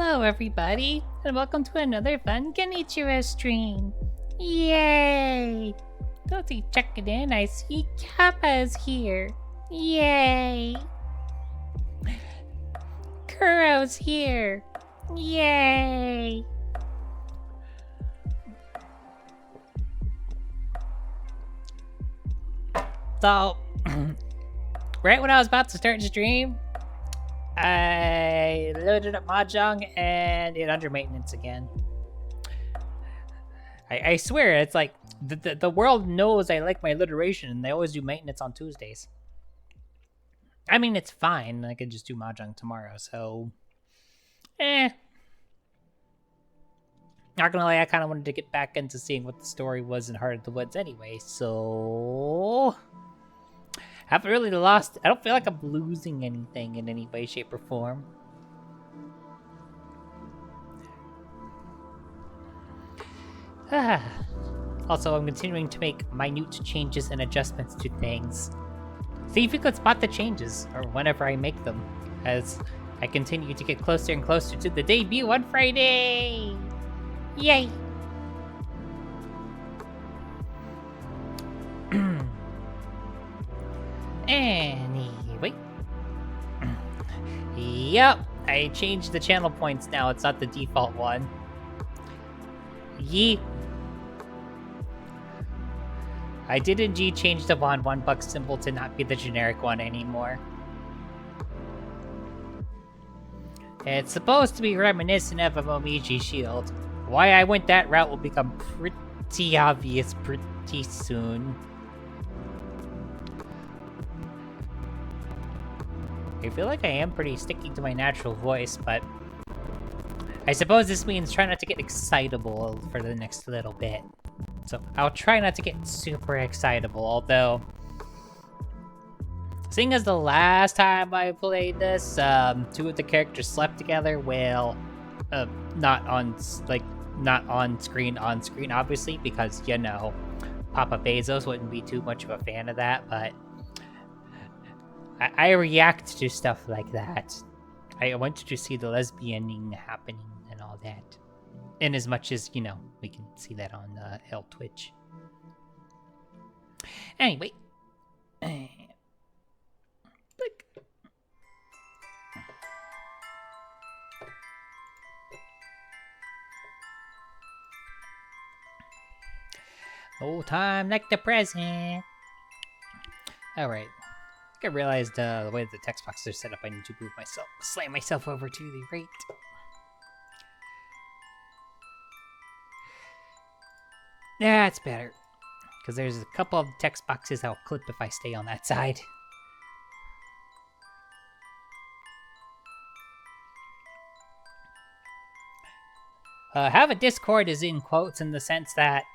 Hello everybody, and welcome to another fun Genichiro stream. Yay! Don't checking in, I see Kappa is here. Yay! Kuro's here. Yay! So, right when I was about to start the stream, I loaded up Mahjong and it under maintenance again. I swear, it's like the world knows I like my alliteration and they always do maintenance on Tuesdays. I mean, it's fine. I could just do Mahjong tomorrow, so... Not gonna lie, I kind of wanted to get back into seeing what the story was in Heart of the Woods anyway, so... Haven't really lost... I don't feel like I'm losing anything in any way, shape, or form. Also, I'm continuing to make minute changes and adjustments to things. See if you could spot the changes, or whenever I make them, as I continue to get closer and closer to the debut on Friday! Yay! Anyway. Yep, I changed the channel points now. It's not the default one. Yeet. I did indeed change the Von 1 buck symbol to not be the generic one anymore. It's supposed to be reminiscent of a Momiji shield. Why I went that route will become pretty obvious pretty soon. I feel like I am pretty sticking to my natural voice, but I suppose this means try not to get excitable for the next little bit. So I'll try not to get super excitable, although seeing as the last time I played this, two of the characters slept together, well, not on screen, obviously, because, you know, Papa Bezos wouldn't be too much of a fan of that, but I react to stuff like that. I wanted to see the lesbianing happening and all that. In as much as, you know, we can see that on L Twitch. Anyway. Click. Old time like the present. Alright. I realized the way the text boxes are set up, I need to slam myself over to the right. Yeah, it's better. Because there's a couple of text boxes I'll clip if I stay on that side. Have a Discord is in quotes in the sense that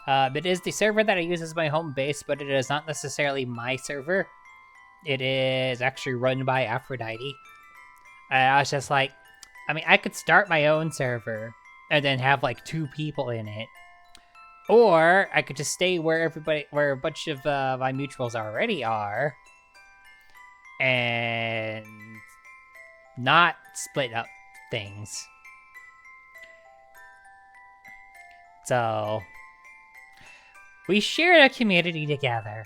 it is the server that I use as my home base, but it is not necessarily my server. It is actually run by Aphrodite. I was just like, I mean, I could start my own server and then have like 2 people in it. Or I could just stay where a bunch of my mutuals already are. And not split up things. So we share a community together.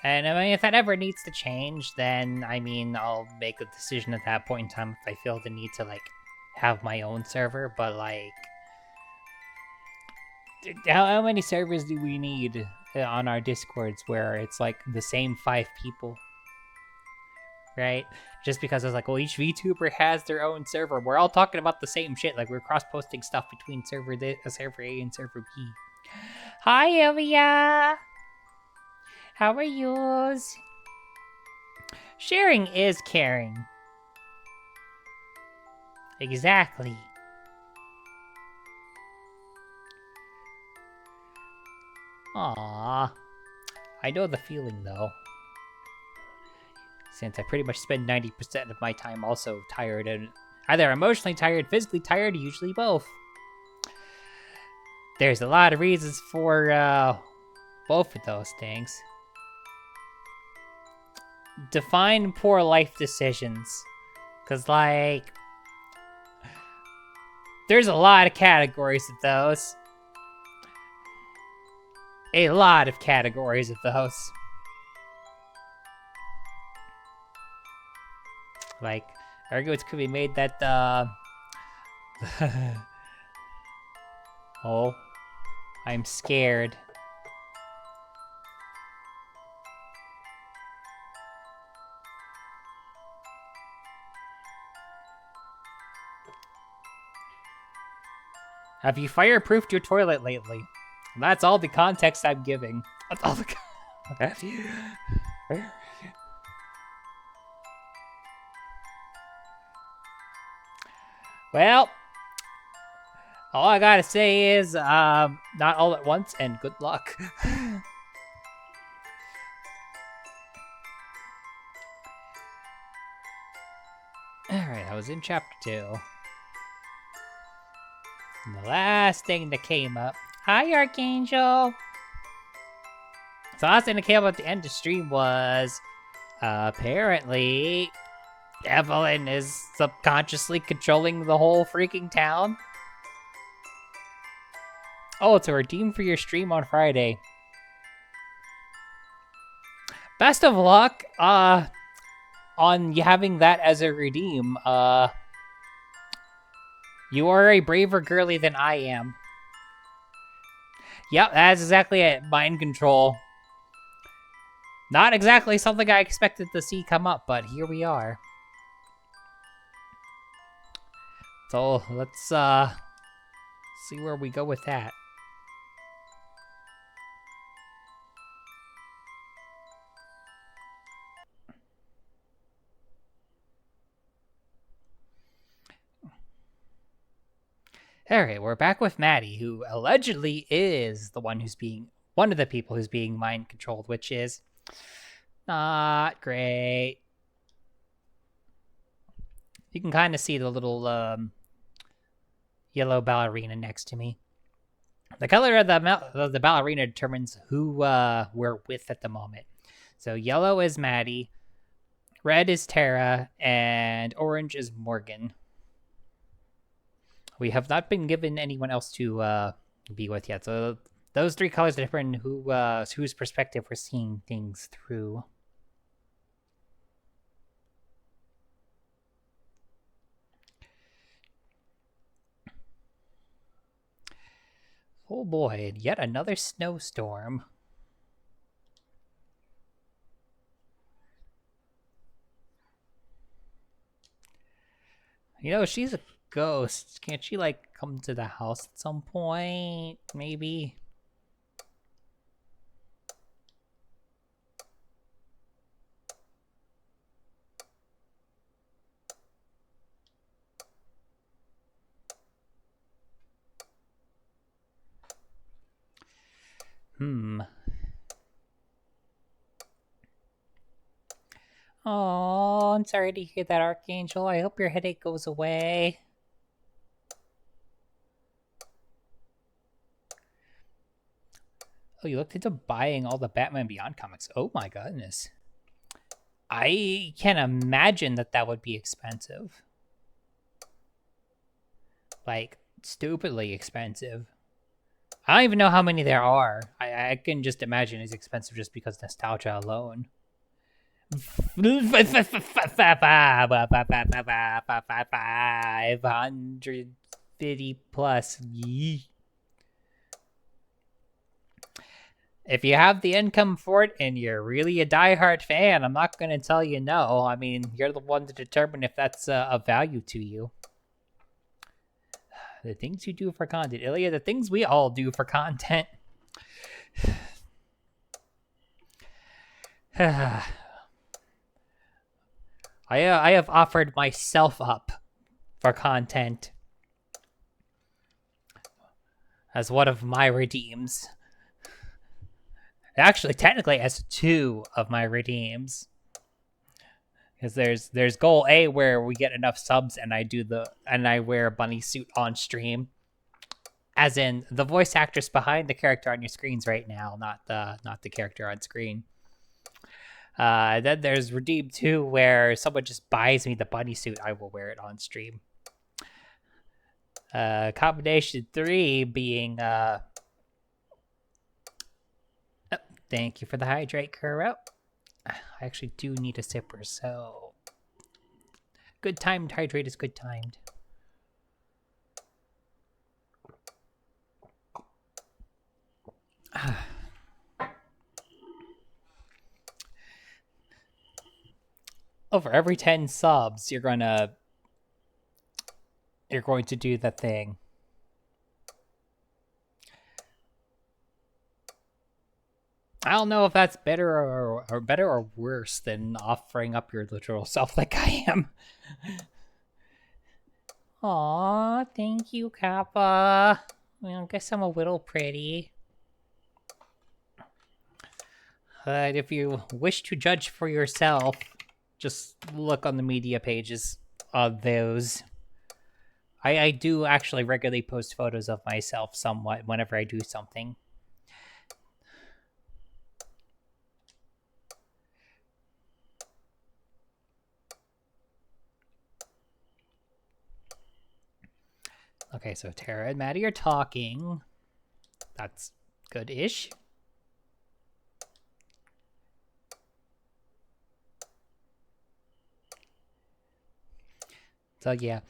And I mean, if that ever needs to change, then, I mean, I'll make a decision at that point in time if I feel the need to, like, have my own server, but, like, how many servers do we need on our Discords where it's, like, the same 5 people? Right? Just because it's like, well, each VTuber has their own server. We're all talking about the same shit, like, we're cross-posting stuff between server A and server B. Hi, Evia! How are yours? Sharing is caring. Exactly. Aww. I know the feeling, though. Since I pretty much spend 90% of my time also tired and either emotionally tired, physically tired, usually both. There's a lot of reasons for both of those things. Define poor life decisions. Because, like, There's a lot of categories of those. A lot of categories of those. Like, arguments could be made that, oh, I'm scared. Have you fireproofed your toilet lately? That's all the context I'm giving. That's all the. Well, all I gotta say is, not all at once, and good luck. Alright, I was in chapter 2. And the last thing that came up. Hi, Archangel! So the last thing that came up at the end of the stream was, apparently, Evelyn is subconsciously controlling the whole freaking town. Oh, it's a redeem for your stream on Friday. Best of luck, on having that as a redeem. You are a braver girly than I am. Yep, that's exactly it. Mind control. Not exactly something I expected to see come up, but here we are. So, let's, see where we go with that. Alright, we're back with Maddie, who allegedly is the one who's being, one of the people who's being mind controlled, which is not great. You can kind of see the little, yellow ballerina next to me. The color of the ballerina determines who, we're with at the moment. So yellow is Maddie, red is Tara, and orange is Morgan. We have not been given anyone else to be with yet, so those three colors determine whose perspective we're seeing things through. Oh boy, yet another snowstorm. You know, she's a ghost. Can't she, like, come to the house at some point? Maybe? Oh, I'm sorry to hear that, Archangel. I hope your headache goes away. Oh, you looked into buying all the Batman Beyond comics. Oh my goodness. I can't imagine that would be expensive. Like, stupidly expensive. I don't even know how many there are. I can just imagine it's expensive just because nostalgia alone. 550 plus. Yee. If you have the income for it and you're really a diehard fan, I'm not going to tell you no. I mean, you're the one to determine if that's of value to you. The things you do for content. Ilya, the things we all do for content. I have offered myself up for content as one of my redeems. Actually, technically, as two of my redeems, because there's goal A where we get enough subs and I wear a bunny suit on stream, as in the voice actress behind the character on your screens right now, not the character on screen. Then there's redeem 2 where someone just buys me the bunny suit. I will wear it on stream. Combination 3 being thank you for the hydrate, Kuro. I actually do need a sipper, so good timed hydrate is good timed. Over every 10 subs, you're going to do the thing. I don't know if that's better or worse than offering up your literal self like I am. Aw, thank you, Kappa. Well, I guess I'm a little pretty. If you wish to judge for yourself, just look on the media pages of those. I do actually regularly post photos of myself somewhat whenever I do something. Okay, so Tara and Maddie are talking. That's good-ish. So yeah,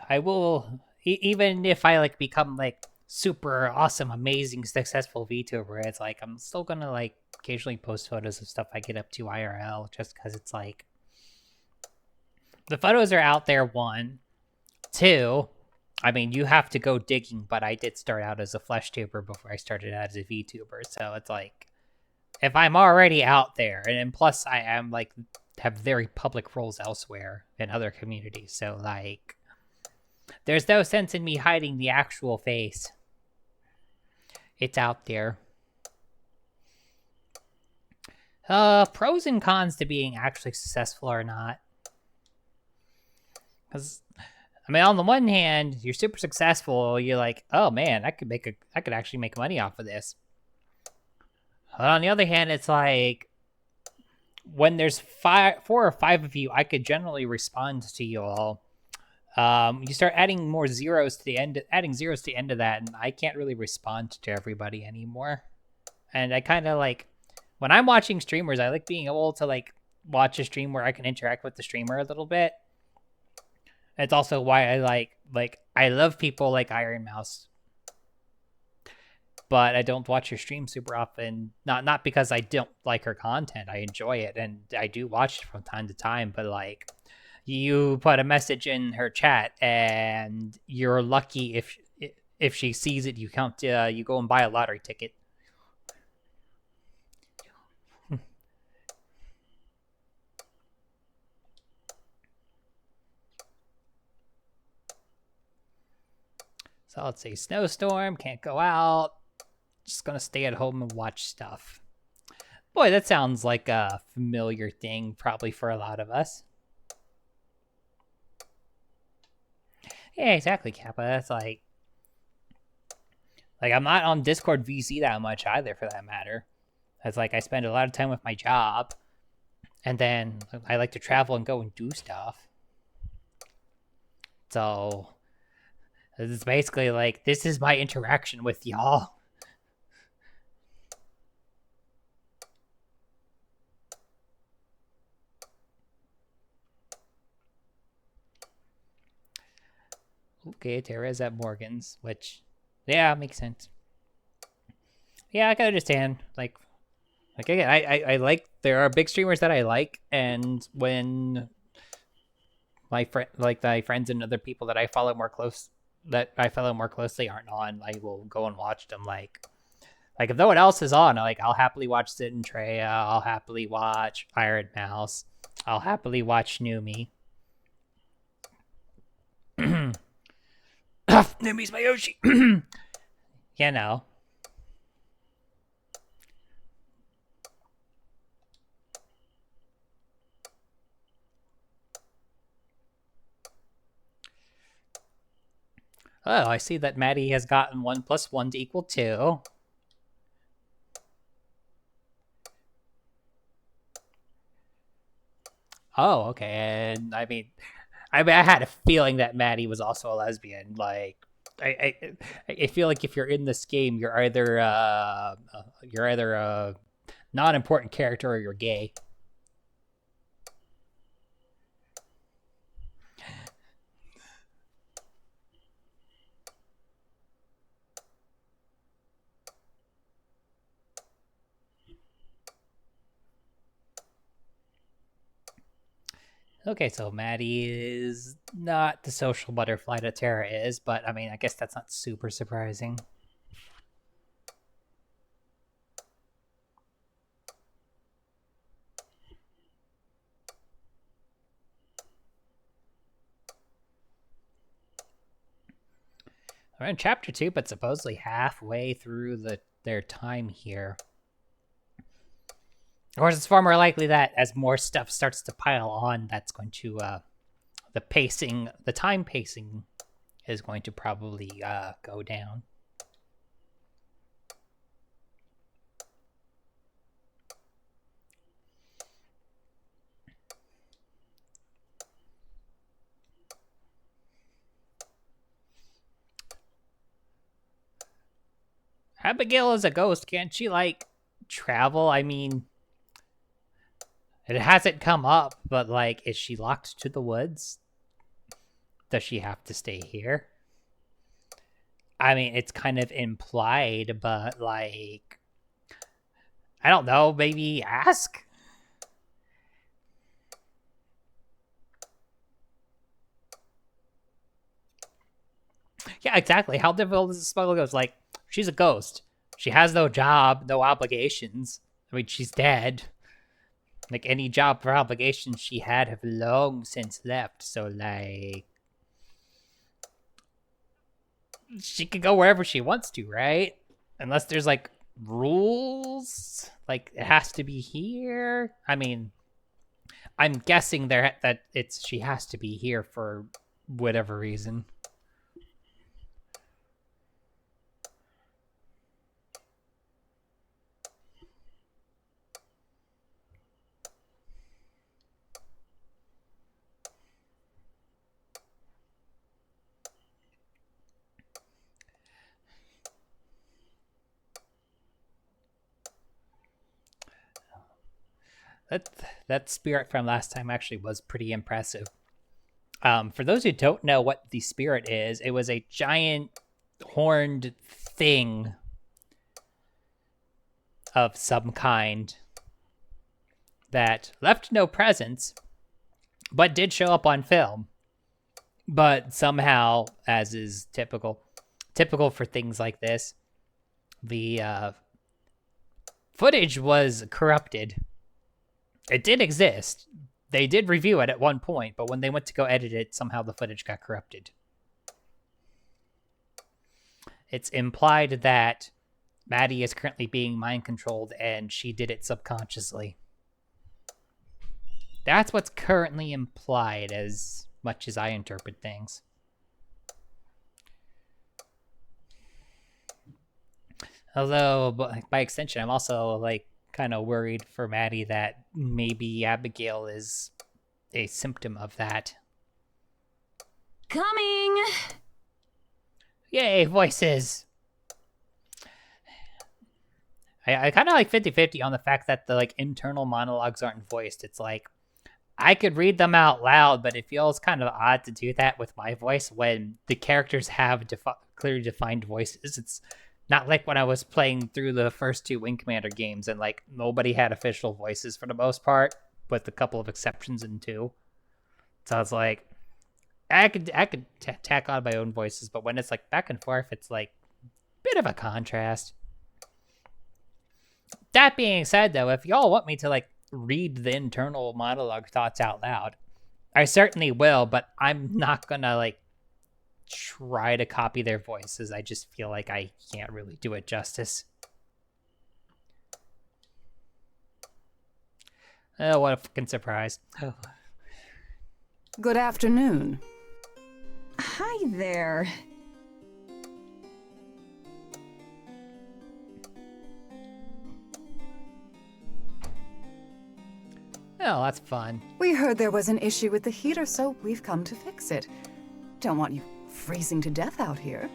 I will, even if I like become like super awesome, amazing, successful VTuber, it's like I'm still gonna like occasionally post photos of stuff I get up to IRL, just because it's like the photos are out there. One, two, I mean, you have to go digging, but I did start out as a flesh tuber before I started out as a VTuber, so it's like if I'm already out there, and plus I am like have very public roles elsewhere in other communities, so like there's no sense in me hiding the actual face. It's out there. Pros and cons to being actually successful or not. Because I mean, on the one hand, you're super successful. You're like, oh man, I could actually make money off of this. But on the other hand, it's like when there's 4 or 5 of you, I could generally respond to you all. You start adding more zeros to the end, adding zeros to the end of that, and I can't really respond to everybody anymore. And I kind of like when I'm watching streamers, I like being able to like watch a stream where I can interact with the streamer a little bit. It's also why I like I love people like Iron Mouse, but I don't watch her stream super often. Not because I don't like her content. I enjoy it and I do watch it from time to time, but like you put a message in her chat and you're lucky if she sees it, you count you go and buy a lottery ticket. So let's say snowstorm, can't go out, just gonna stay at home and watch stuff. Boy, that sounds like a familiar thing probably for a lot of us. Yeah, exactly, Kappa. That's like I'm not on Discord VC that much either, for that matter. It's like I spend a lot of time with my job, and then I like to travel and go and do stuff. So it's basically like this is my interaction with y'all. Okay, Tara's at Morgan's, which, yeah, makes sense. Yeah, I can understand. Like again, I like, there are big streamers that I like, and when my friends and other people that I follow more closely aren't on, I will go and watch them. Like if no one else is on, like I'll happily watch Sid and Treya, I'll happily watch Iron Mouse, I'll happily watch Numi. Numi's my Yoshi. You know. Oh, I see that Maddie has gotten 1 + 1 to equal 2. Oh, okay. And I mean, I mean, I had a feeling that Maddie was also a lesbian. Like, I feel like if you're in this game, you're either a non-important character or you're gay. Okay, so Maddie is not the social butterfly that Tara is, but I mean, I guess that's not super surprising. We're in chapter 2, but supposedly halfway through their time here. Of course, it's far more likely that as more stuff starts to pile on, that's going to the time pacing is going to probably go down. Abigail is a ghost. Can't she, like, travel? I mean, it hasn't come up, but, like, is she locked to the woods? Does she have to stay here? I mean, it's kind of implied, but, like, I don't know, maybe ask? Yeah, exactly. How difficult is the smuggle ghost? Like, she's a ghost. She has no job, no obligations. I mean, she's dead. Like, any job or obligations she had have long since left, so, like, she can go wherever she wants to, right? Unless there's, like, rules? Like, it has to be here? I mean, I'm guessing that she has to be here for whatever reason. That spirit from last time actually was pretty impressive. For those who don't know what the spirit is, it was a giant horned thing of some kind that left no presence, but did show up on film. But somehow, as is typical for things like this, the footage was corrupted. It did exist. They did review it at one point, but when they went to go edit it, somehow the footage got corrupted. It's implied that Maddie is currently being mind controlled and she did it subconsciously. That's what's currently implied, as much as I interpret things. Although, by extension, I'm also, like, kind of worried for Maddie that maybe Abigail is a symptom of that. Coming! Yay, voices! I kind of like 50-50 on the fact that the, like, internal monologues aren't voiced. It's like, I could read them out loud, but it feels kind of odd to do that with my voice when the characters have clearly defined voices. It's not like when I was playing through the first 2 Wing Commander games and, like, nobody had official voices for the most part, with a couple of exceptions in 2. So it's like, I could tack on my own voices, but when it's, like, back and forth, it's, like, a bit of a contrast. That being said, though, if y'all want me to, like, read the internal monologue thoughts out loud, I certainly will, but I'm not gonna, like, try to copy their voices. I just feel like I can't really do it justice. Oh, what a fucking surprise. Oh. Good afternoon. Hi there. Oh, that's fun. We heard there was an issue with the heater, so we've come to fix it. Don't want you freezing to death out here.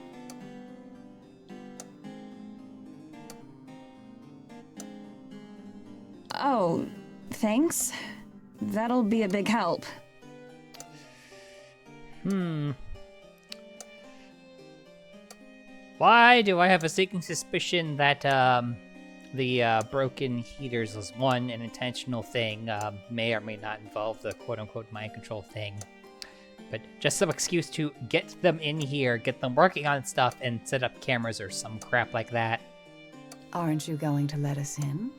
Oh, thanks. That'll be a big help. Why do I have a sinking suspicion that the broken heaters was one an intentional thing, may or may not involve the quote-unquote mind control thing, but just some excuse to get them in here, get them working on stuff, and set up cameras or some crap like that. Aren't you going to let us in?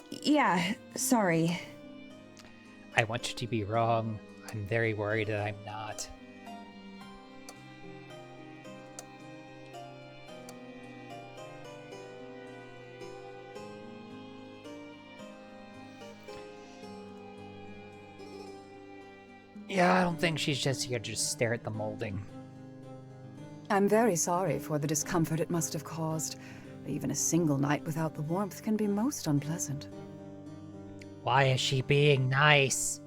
Yeah, sorry. I want you to be wrong. I'm very worried that I'm not. Yeah, I don't think she's just here to just stare at the molding. I'm very sorry for the discomfort it must have caused. Even a single night without the warmth can be most unpleasant. Why is she being nice?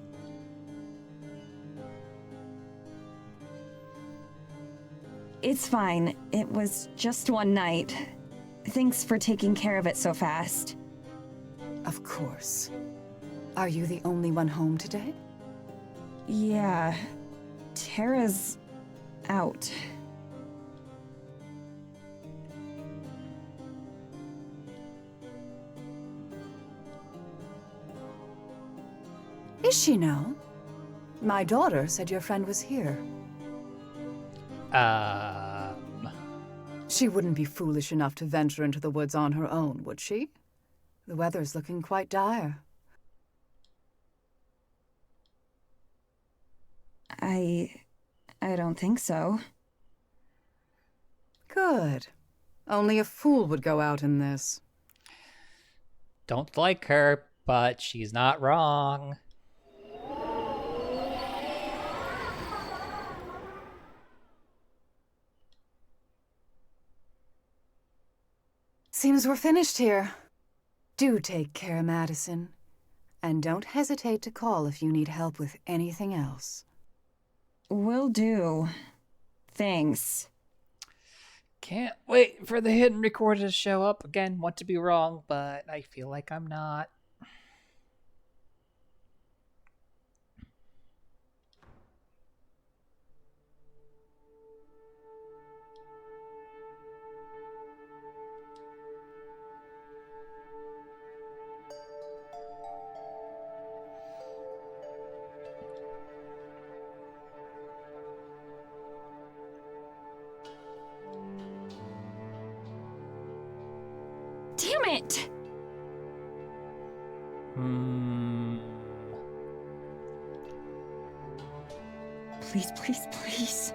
It's fine. It was just one night. Thanks for taking care of it so fast. Of course. Are you the only one home today? Yeah. Tara's out. Is she now? My daughter said your friend was here. She wouldn't be foolish enough to venture into the woods on her own, would she? The weather's looking quite dire. I don't think so. Good. Only a fool would go out in this. Don't like her, but she's not wrong. Seems we're finished here. Do take care, Madison. And don't hesitate to call if you need help with anything else. Will do. Thanks. Can't wait for the hidden recorder to show up. Again, want to be wrong, but I feel like I'm not. Damn it! Please, please, please.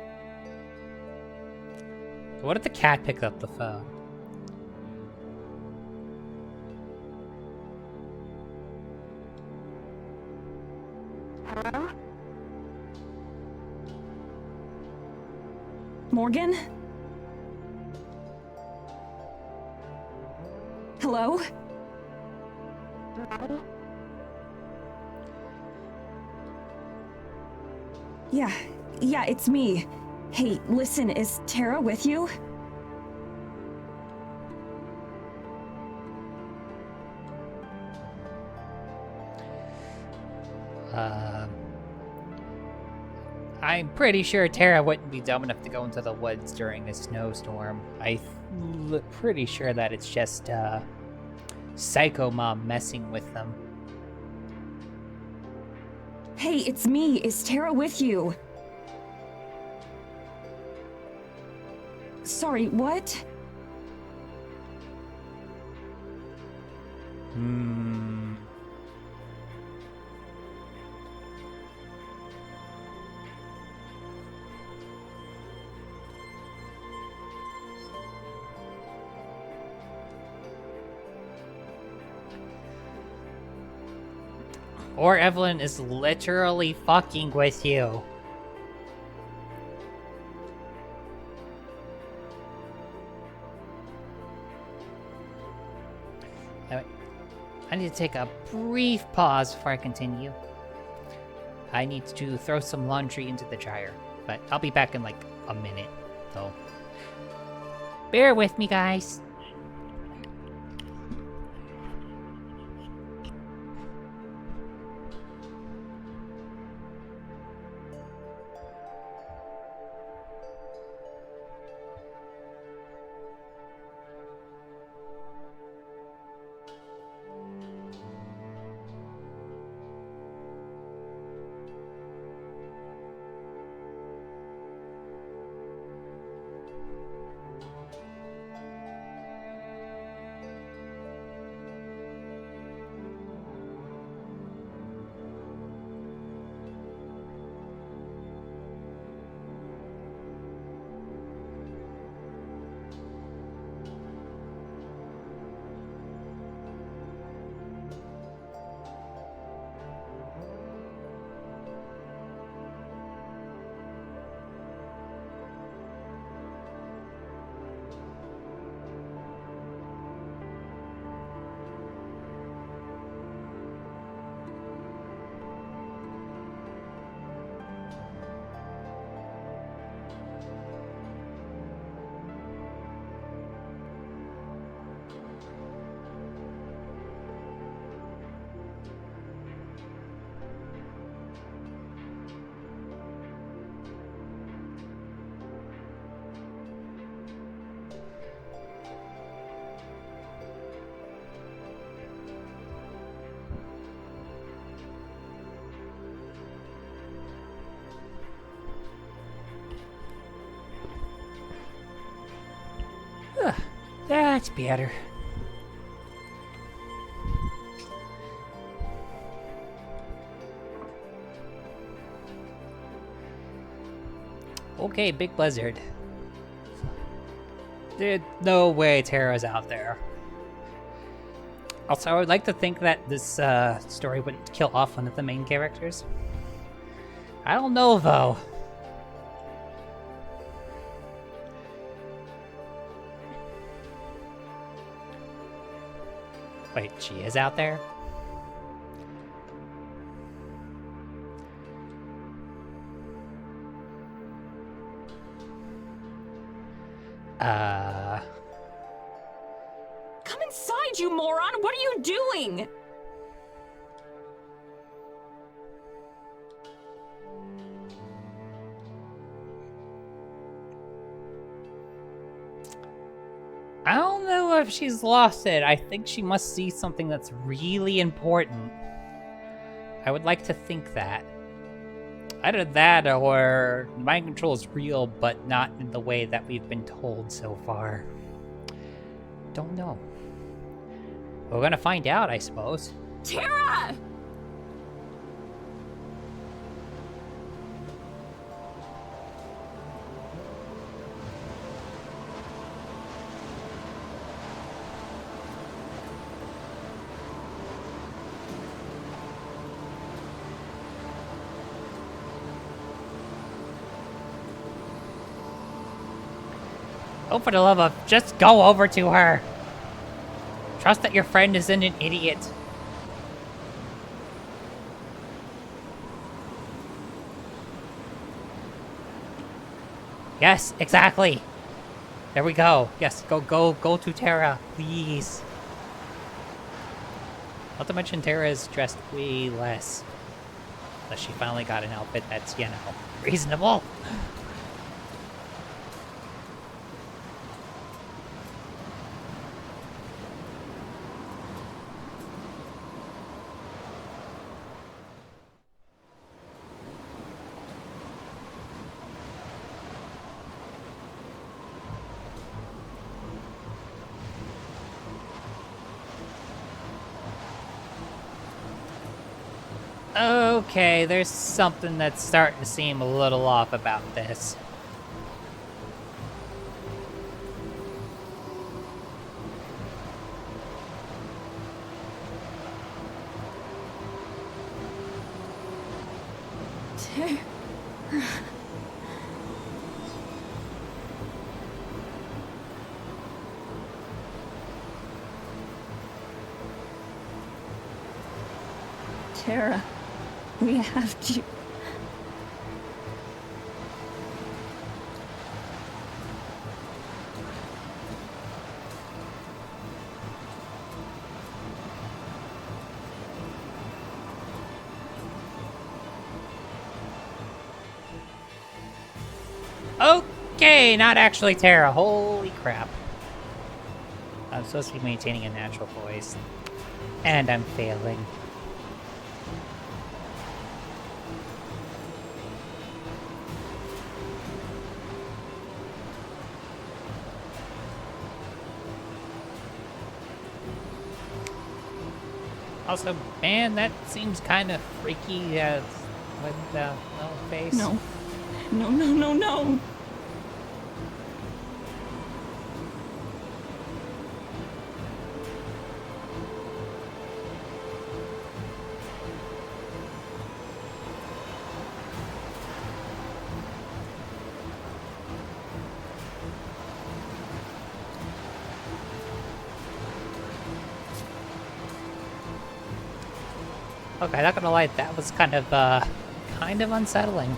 What if the cat picked up the phone? Morgan? Hello? Yeah, it's me. Hey, listen, is Tara with you? I'm pretty sure Tara wouldn't be dumb enough to go into the woods during a snowstorm. I'm pretty sure that it's just Psycho Mom messing with them. Hey, it's me. Is Tara with you? Sorry, what? Or Evelyn is literally fucking with you. I need to take a brief pause before I continue. I need to throw some laundry into the dryer, but I'll be back in like a minute, so bear with me, guys. That's better. Okay, big blizzard. There's no way Terra's out there. Also, I would like to think that this story wouldn't kill off one of the main characters. I don't know, though. Wait, she is out there? Come inside, you moron! What are you doing? I don't know if she's lost it. I think she must see something that's really important. I would like to think that. Either that or mind control is real, but not in the way that we've been told so far. Don't know. We're gonna find out, I suppose. Terra! Oh, for the love of, just go over to her. Trust that your friend isn't an idiot. Yes, exactly. There we go. Yes, go to Terra, please. Not to mention Terra is dressed way less. Unless she finally got an outfit that's, you know, reasonable. Okay, there's something that's starting to seem a little off about this. Terra, we have to... Okay, not actually Terra. Holy crap. I'm supposed to be maintaining a natural voice. And I'm failing. Also, man, that seems kind of freaky with the little face. No. No, no, no, no! Okay, not gonna lie, that was kind of unsettling.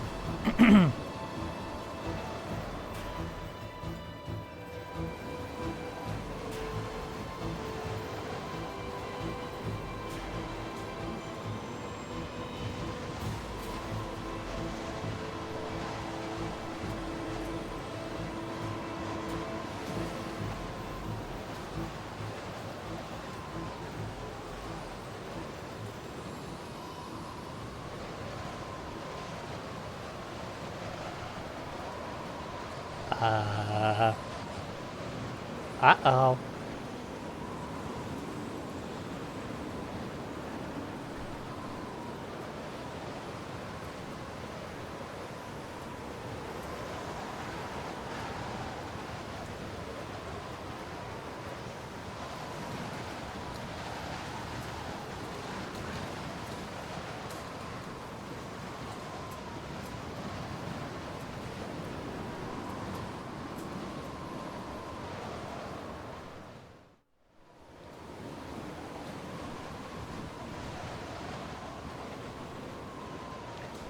Uh-oh.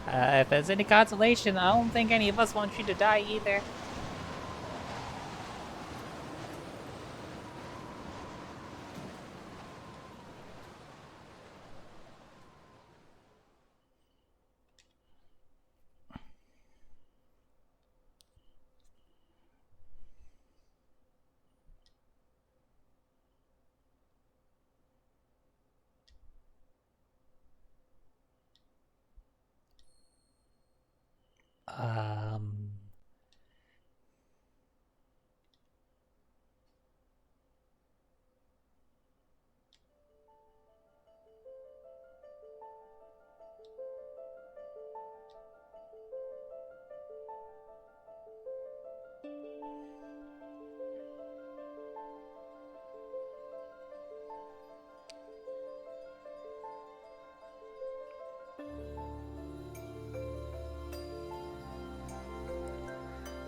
If there's any consolation, I don't think any of us want you to die either. Um...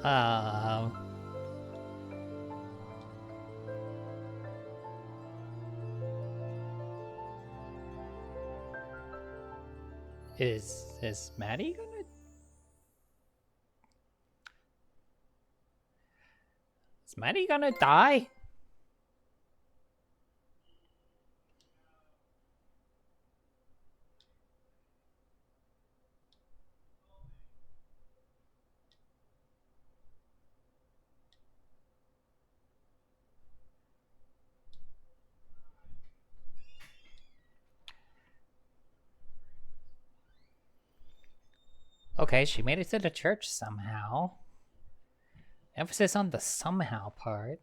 Um... Is Maddie gonna... Is Maddie gonna die? Okay, she made it to the church somehow. Emphasis on the somehow part.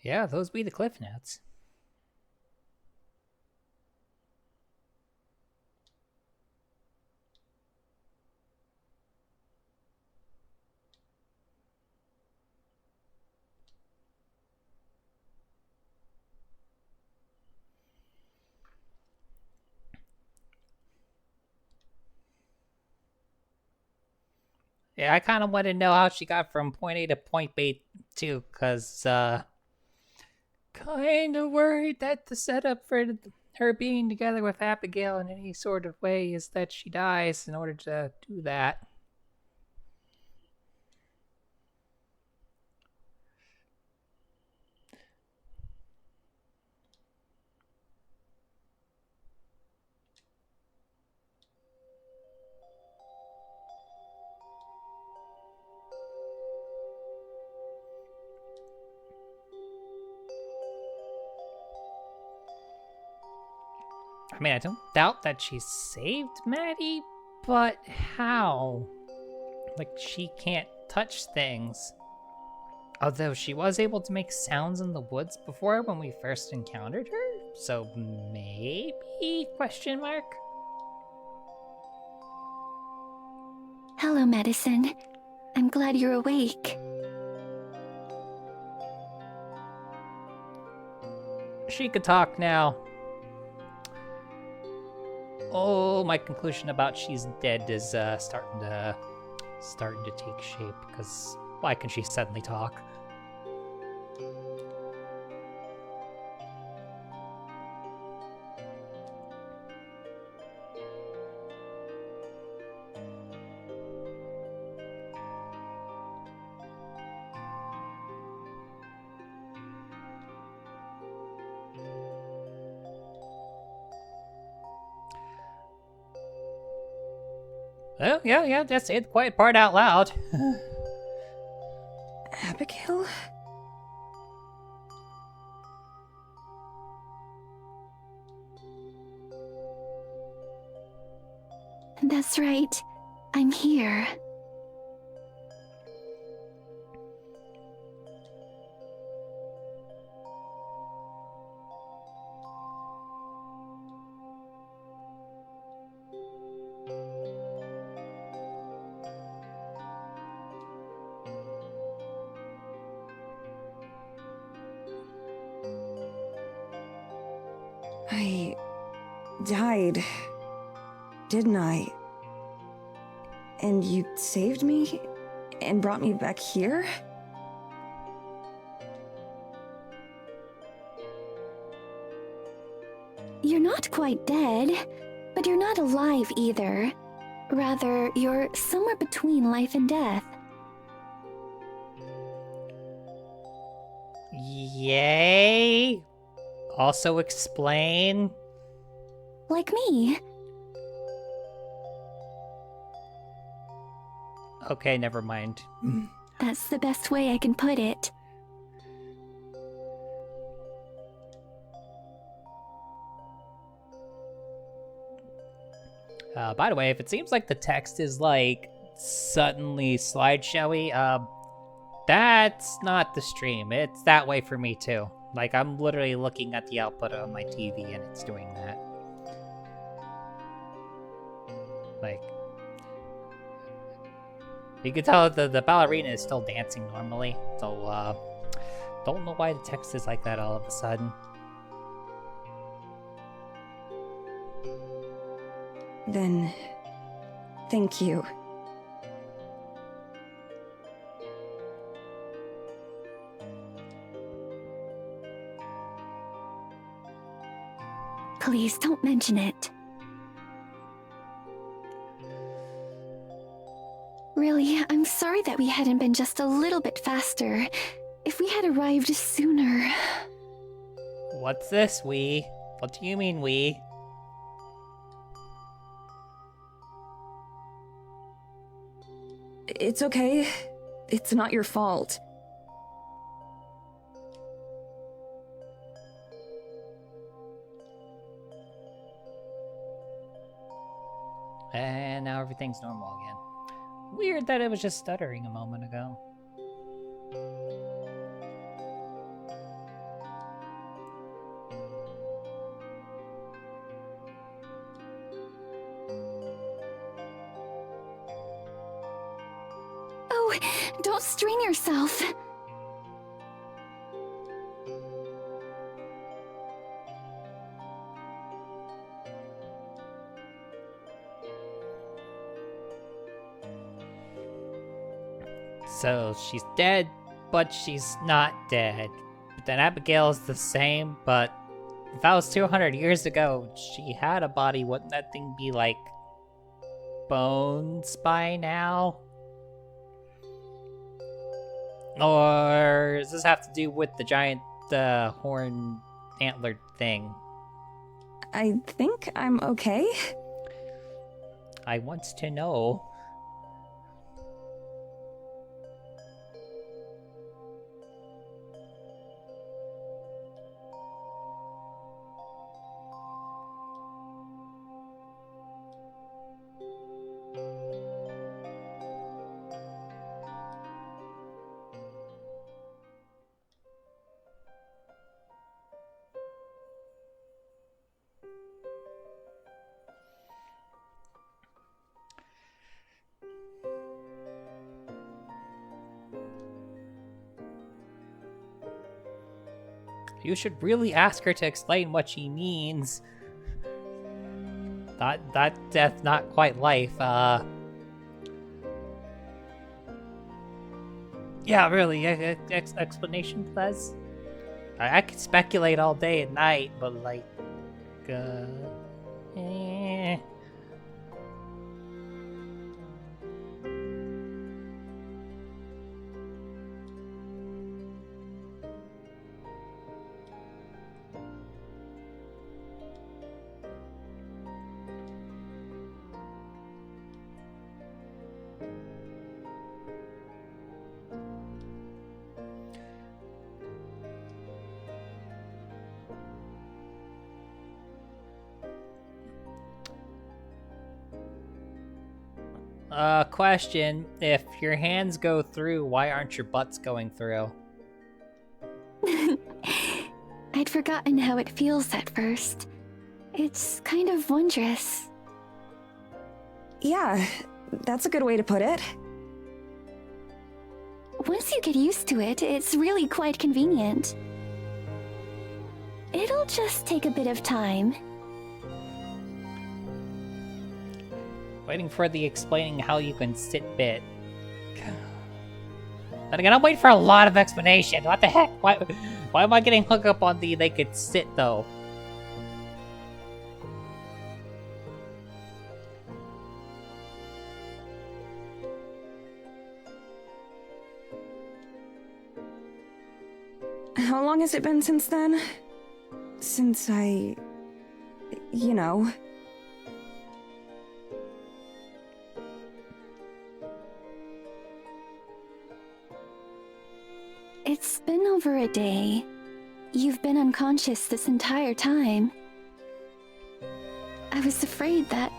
Yeah, those be the cliff notes. Yeah, I kind of want to know how she got from point A to point B too, because kind of worried that the setup for her being together with Abigail in any sort of way is that she dies in order to do that. I mean, I don't doubt that she saved Maddie, but how? Like, she can't touch things. Although she was able to make sounds in the woods before when we first encountered her, so maybe? Question mark? Hello, Medicine. I'm glad you're awake. She could talk now. Oh, my conclusion about she's dead is starting to take shape. Because why can she suddenly talk? Oh, yeah, just say the quiet part out loud. Abigail? That's right. I'm here. I died, didn't I? And you saved me and brought me back here? You're not quite dead, but you're not alive either. Rather, you're somewhere between life and death. Yay? Also explain? Like me. Okay, never mind. That's the best way I can put it. By the way, if it seems like the text is like suddenly slideshowy, that's not the stream. It's that way for me too. Like, I'm literally looking at the output on my TV and it's doing that. Like, you can tell the ballerina is still dancing normally, so, don't know why the text is like that all of a sudden. Then, thank you. Please don't mention it. Really, I'm sorry that we hadn't been just a little bit faster. If we had arrived sooner... What's this, we? What do you mean, we? It's okay. It's not your fault. And now everything's normal again. Weird that it was just stuttering a moment ago. Oh, don't strain yourself. So she's dead, but she's not dead. But then Abigail's the same, but if that was 200 years ago, she had a body, wouldn't that thing be like bones by now? Or does this have to do with the giant horn antlered thing? I think I'm okay. I want to know. You should really ask her to explain what she means. That death, not quite life, yeah, really, explanation, please? I could speculate all day and night, but like, eh. Question. If your hands go through, why aren't your butts going through? I'd forgotten how it feels at first. It's kind of wondrous. Yeah, that's a good way to put it. Once you get used to it, it's really quite convenient. It'll just take a bit of time. Waiting for the explaining how you can sit bit. And again, I'm waiting for a lot of explanation. What the heck? Why am I getting hung up on the they could sit though? How long has it been since then? Since I... you know... It's been over a day. You've been unconscious this entire time. I was afraid that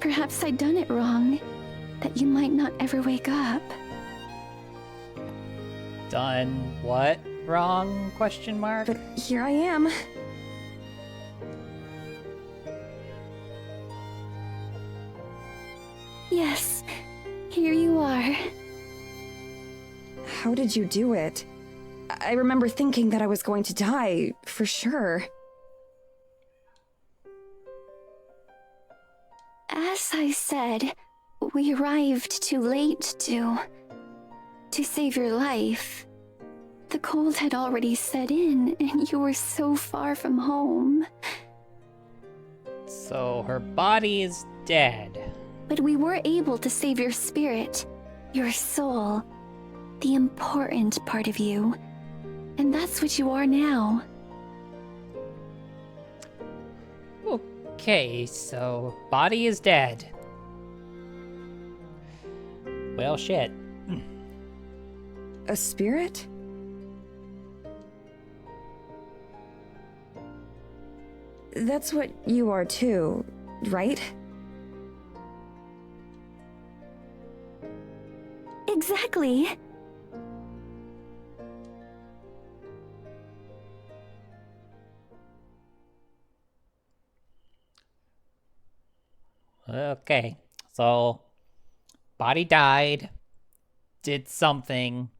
perhaps I'd done it wrong, that you might not ever wake up. Done what wrong? Question mark. But here I am. Yes, here you are. How did you do it? I remember thinking that I was going to die, for sure. As I said, we arrived too late to save your life. The cold had already set in, and you were so far from home. So her body is dead. But we were able to save your spirit, your soul, the important part of you. And that's what you are now. Okay, so body is dead. Well, shit. A spirit? That's what you are too, right? Exactly. Okay, so body died, did something,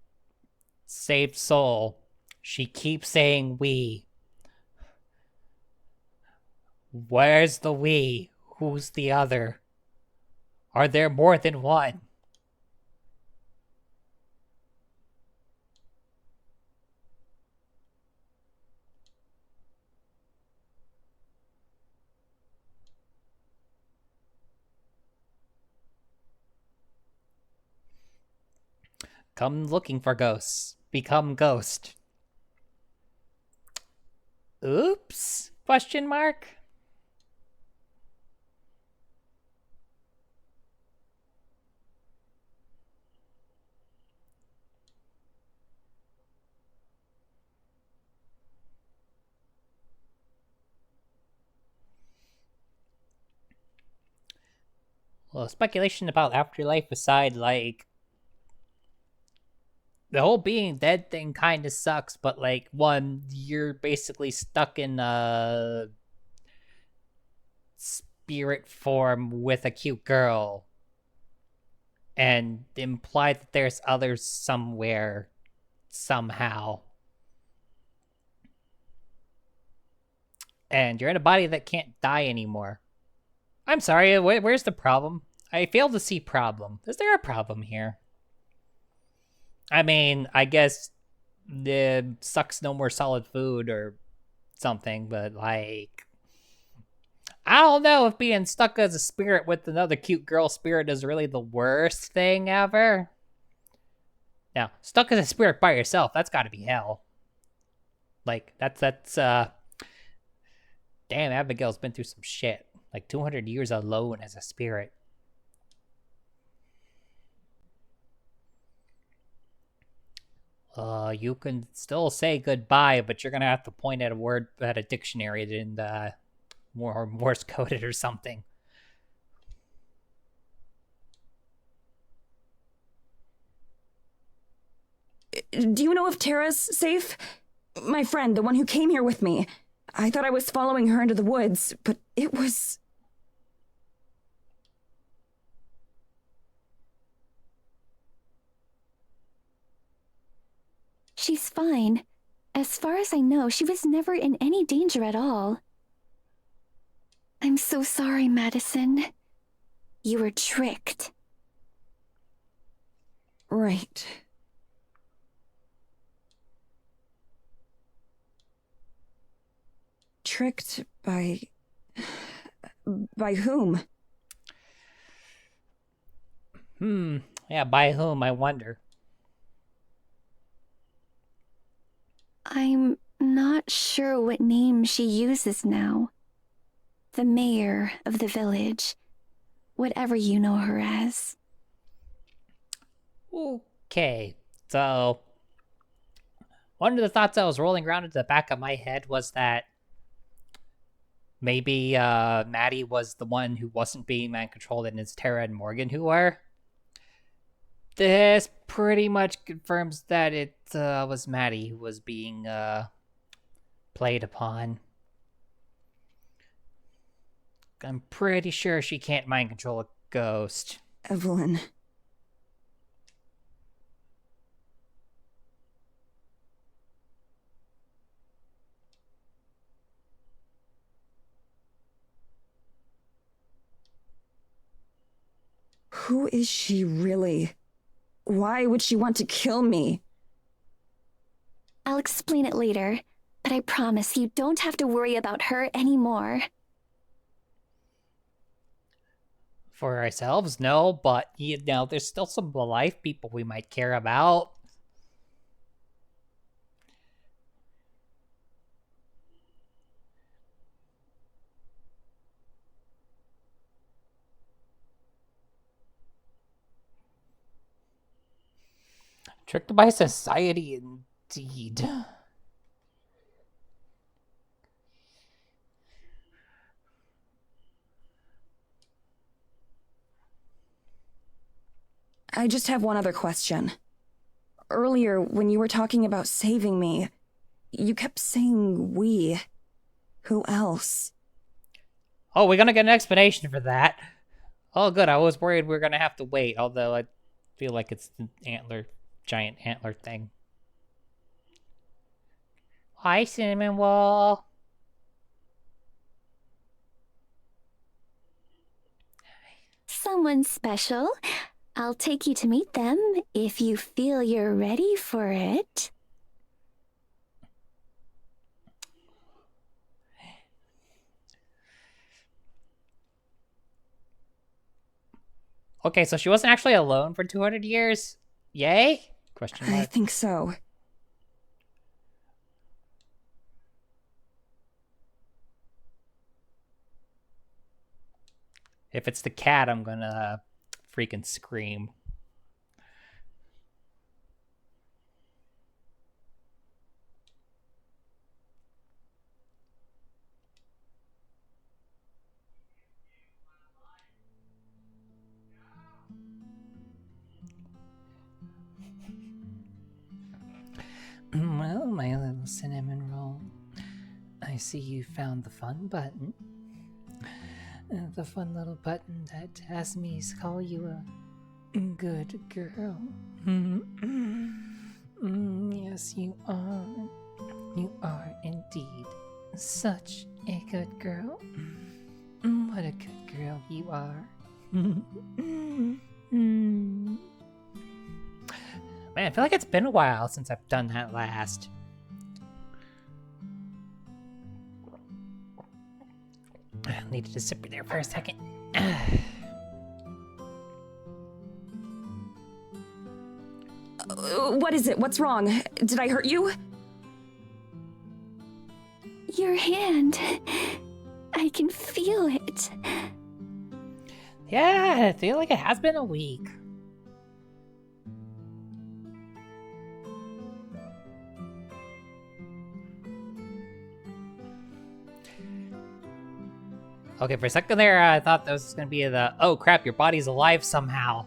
saved soul. She keeps saying we. Where's the we? Who's the other? Are there more than one? Come looking for ghosts. Become ghost. Oops? Question mark? Well, speculation about afterlife aside, like, the whole being dead thing kind of sucks, but, like, one, you're basically stuck in a spirit form with a cute girl, and imply that there's others somewhere, somehow. And you're in a body that can't die anymore. I'm sorry, where's the problem? I fail to see problem. Is there a problem here? I mean, I guess the sucks no more solid food or something, but like, I don't know if being stuck as a spirit with another cute girl spirit is really the worst thing ever. Now, stuck as a spirit by yourself, that's gotta be hell. Like, damn, Abigail's been through some shit. Like 200 years alone as a spirit. You can still say goodbye, but you're gonna have to point at a word at a dictionary and Morse coded or something. Do you know if Tara's safe? My friend, the one who came here with me. I thought I was following her into the woods, but it was... She's fine. As far as I know, she was never in any danger at all. I'm so sorry, Madison. You were tricked. Right. Tricked by... by whom? Yeah, by whom, I wonder. I'm not sure what name she uses now. The mayor of the village. Whatever you know her as. Okay, so one of the thoughts that was rolling around in the back of my head was that maybe Maddie was the one who wasn't being mind-controlled and it's Tara and Morgan who were. This pretty much confirms that it was Maddie who was being played upon. I'm pretty sure she can't mind control a ghost. Evelyn. Who is she really? Why would she want to kill me? I'll explain it later, but I promise you don't have to worry about her anymore. For ourselves, no, but you know, there's still some life people we might care about. Tricked by society, indeed. I just have one other question. Earlier, when you were talking about saving me, you kept saying we. Who else? Oh, we're gonna get an explanation for that. Oh, good. I was worried we were gonna have to wait, although I feel like it's the giant antler thing. Hi, Cinnamon Wall. Someone special. I'll take you to meet them if you feel you're ready for it. Okay, so she wasn't actually alone for 200 years? Yay? Question I mark. think so. If it's the cat, I'm gonna freaking scream. Well, my little cinnamon roll. I see you found the fun button. The fun little button that has me call you a good girl. Yes, you are. You are indeed such a good girl. What a good girl you are. Man, I feel like it's been a while since I've done that last. I needed to sit there for a second. What is it? What's wrong? Did I hurt you? Your hand. I can feel it. Yeah, I feel like it has been a week. Okay, for a second there, I thought that was going to be the, oh crap, your body's alive somehow.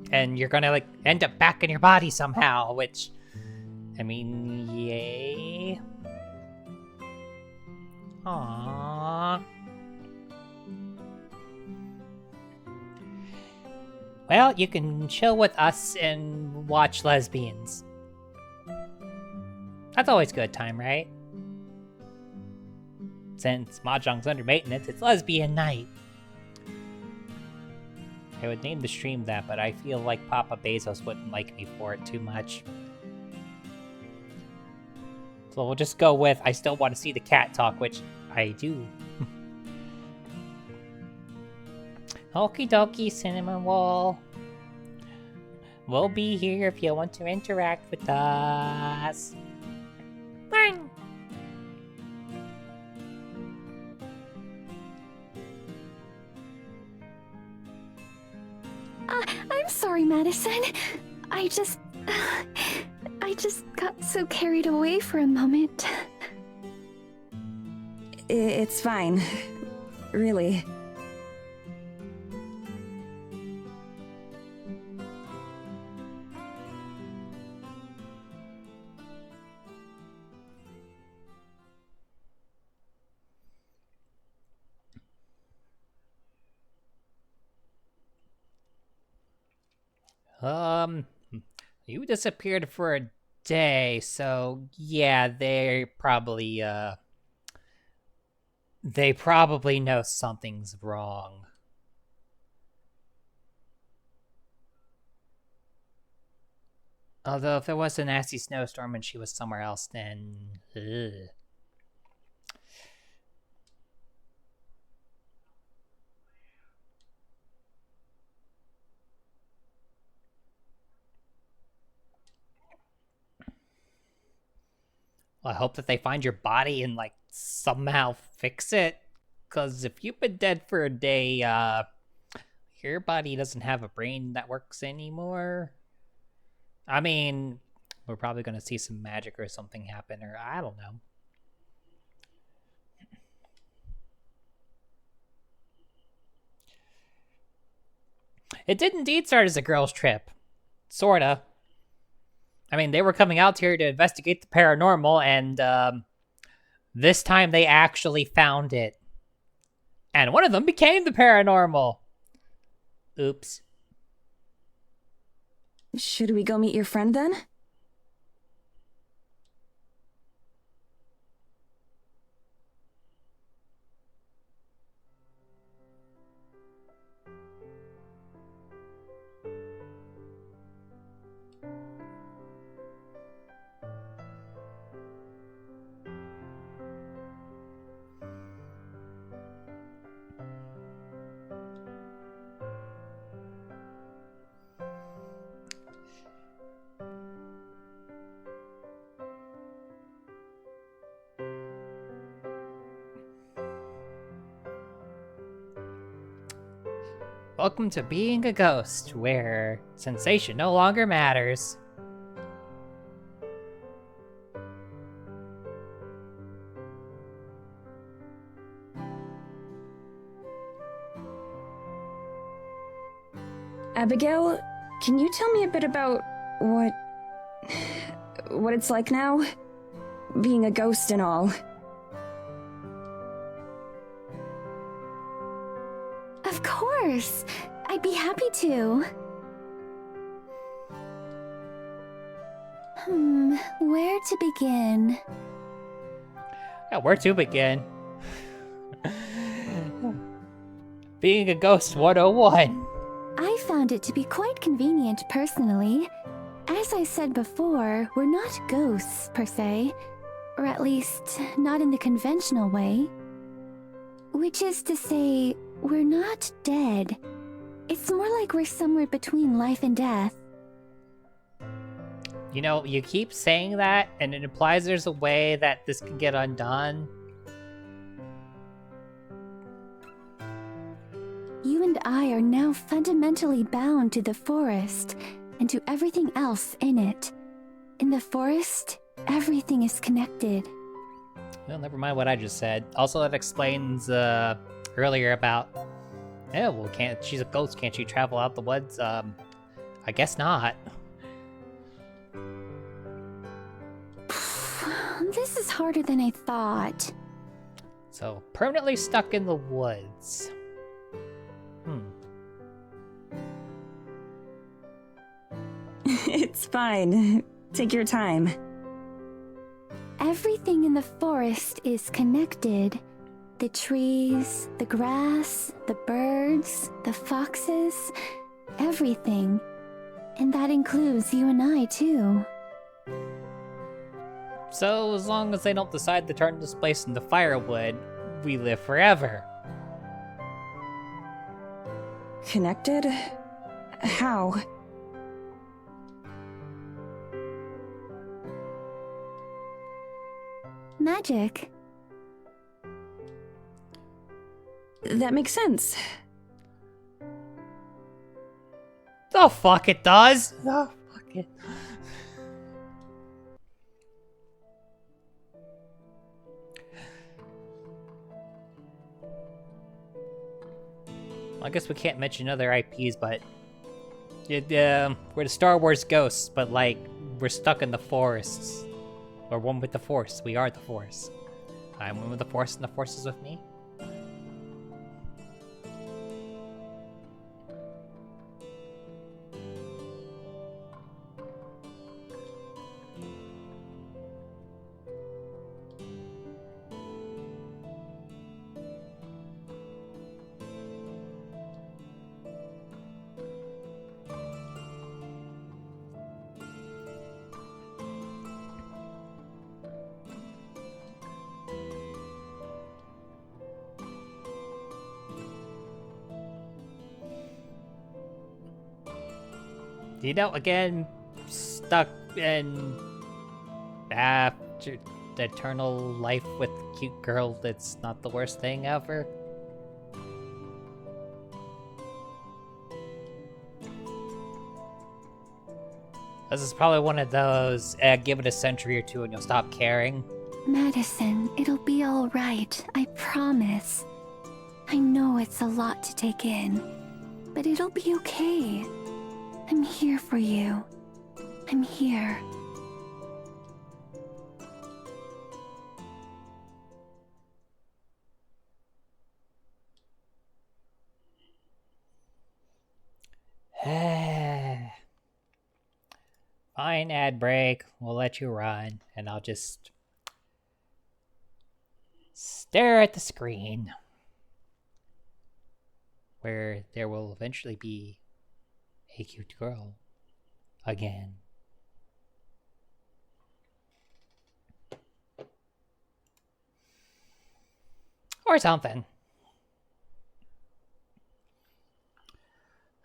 And you're going to, like, end up back in your body somehow, which, I mean, yay. Aww. Well, you can chill with us and watch lesbians. That's always a good time, right? Since Mahjong's under maintenance, it's lesbian night. I would name the stream that, but I feel like Papa Bezos wouldn't like me for it too much. So we'll just go with, I still want to see the cat talk, which I do. Okie dokie, Cinnamon Wall. We'll be here if you want to interact with us. Bang! I'm sorry, Madison. I just got so carried away for a moment. It's fine. Really. You disappeared for a day, so yeah, they probably know something's wrong. Although if there was a nasty snowstorm and she was somewhere else, then ugh. Well, I hope that they find your body and, like, somehow fix it. Because if you've been dead for a day, your body doesn't have a brain that works anymore. I mean, we're probably going to see some magic or something happen, or I don't know. It did indeed start as a girls' trip. Sorta. I mean, they were coming out here to investigate the paranormal, and this time they actually found it. And one of them became the paranormal. Oops. Should we go meet your friend then? Welcome to Being a Ghost, where sensation no longer matters. Abigail, can you tell me a bit about what it's like now? Being a ghost and all. Of course. I'd be happy to. Where to begin? Yeah, where to begin? Being a Ghost 101. I found it to be quite convenient personally. As I said before, we're not ghosts per se, or at least not in the conventional way. Which is to say, we're not dead. It's more like we're somewhere between life and death. You know, you keep saying that, and it implies there's a way that this can get undone. You and I are now fundamentally bound to the forest, and to everything else in it. In the forest, everything is connected. Well, never mind what I just said. Also, that explains earlier about, yeah, well, she's a ghost, can't she travel out the woods? I guess not. This is harder than I thought. So, permanently stuck in the woods. It's fine. Take your time. Everything in the forest is connected. The trees, the grass, the birds, the foxes, everything. And that includes you and I, too. So, as long as they don't decide to turn this place into firewood, we live forever. Connected? How? Magic. That makes sense. Oh, fuck it does! Oh, fuck it. Well, I guess we can't mention other IPs, but we're the Star Wars ghosts, but like we're stuck in the forests. We're one with the Force. We are the Force. I'm one with the Force, and the Force is with me. You know, again, stuck in after the eternal life with a cute girl, that's not the worst thing ever. This is probably one of those, give it a century or two and you'll stop caring. Madison, it'll be all right. I promise. I know it's a lot to take in, but it'll be okay. I'm here for you. I'm here. Fine, ad break. We'll let you run, and I'll just stare at the screen, where there will eventually be a cute girl again. Or something.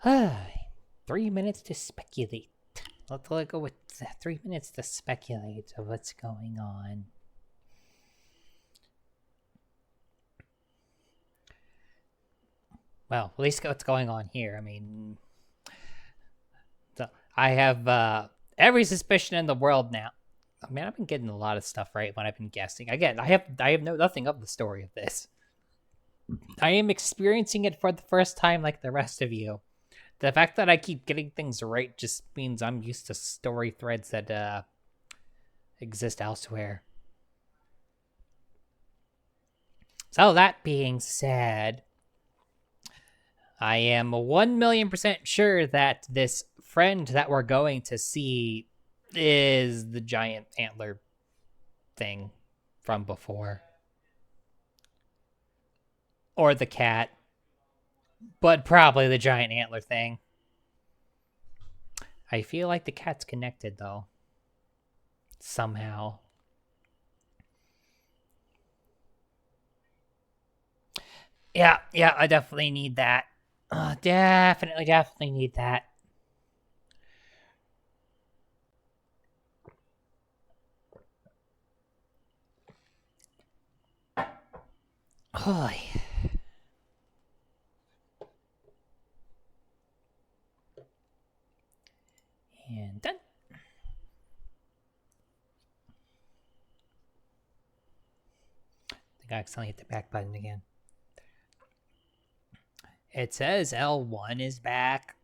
3 minutes to speculate. Let's go with 3 minutes to speculate of what's going on. well, at least what's going on here. I mean, I have every suspicion in the world now. I mean, I've been getting a lot of stuff right when I've been guessing. Again, I have nothing of the story of this. I am experiencing it for the first time like the rest of you. The fact that I keep getting things right just means I'm used to story threads that exist elsewhere. So that being said, I am 1,000,000% sure that this friend that we're going to see is the giant antler thing from before. Or the cat. But probably the giant antler thing. I feel like the cat's connected, though. Somehow. Yeah, I definitely need that. Definitely need that. Holy. And done. I think I accidentally hit the back button again. It says L1 is back,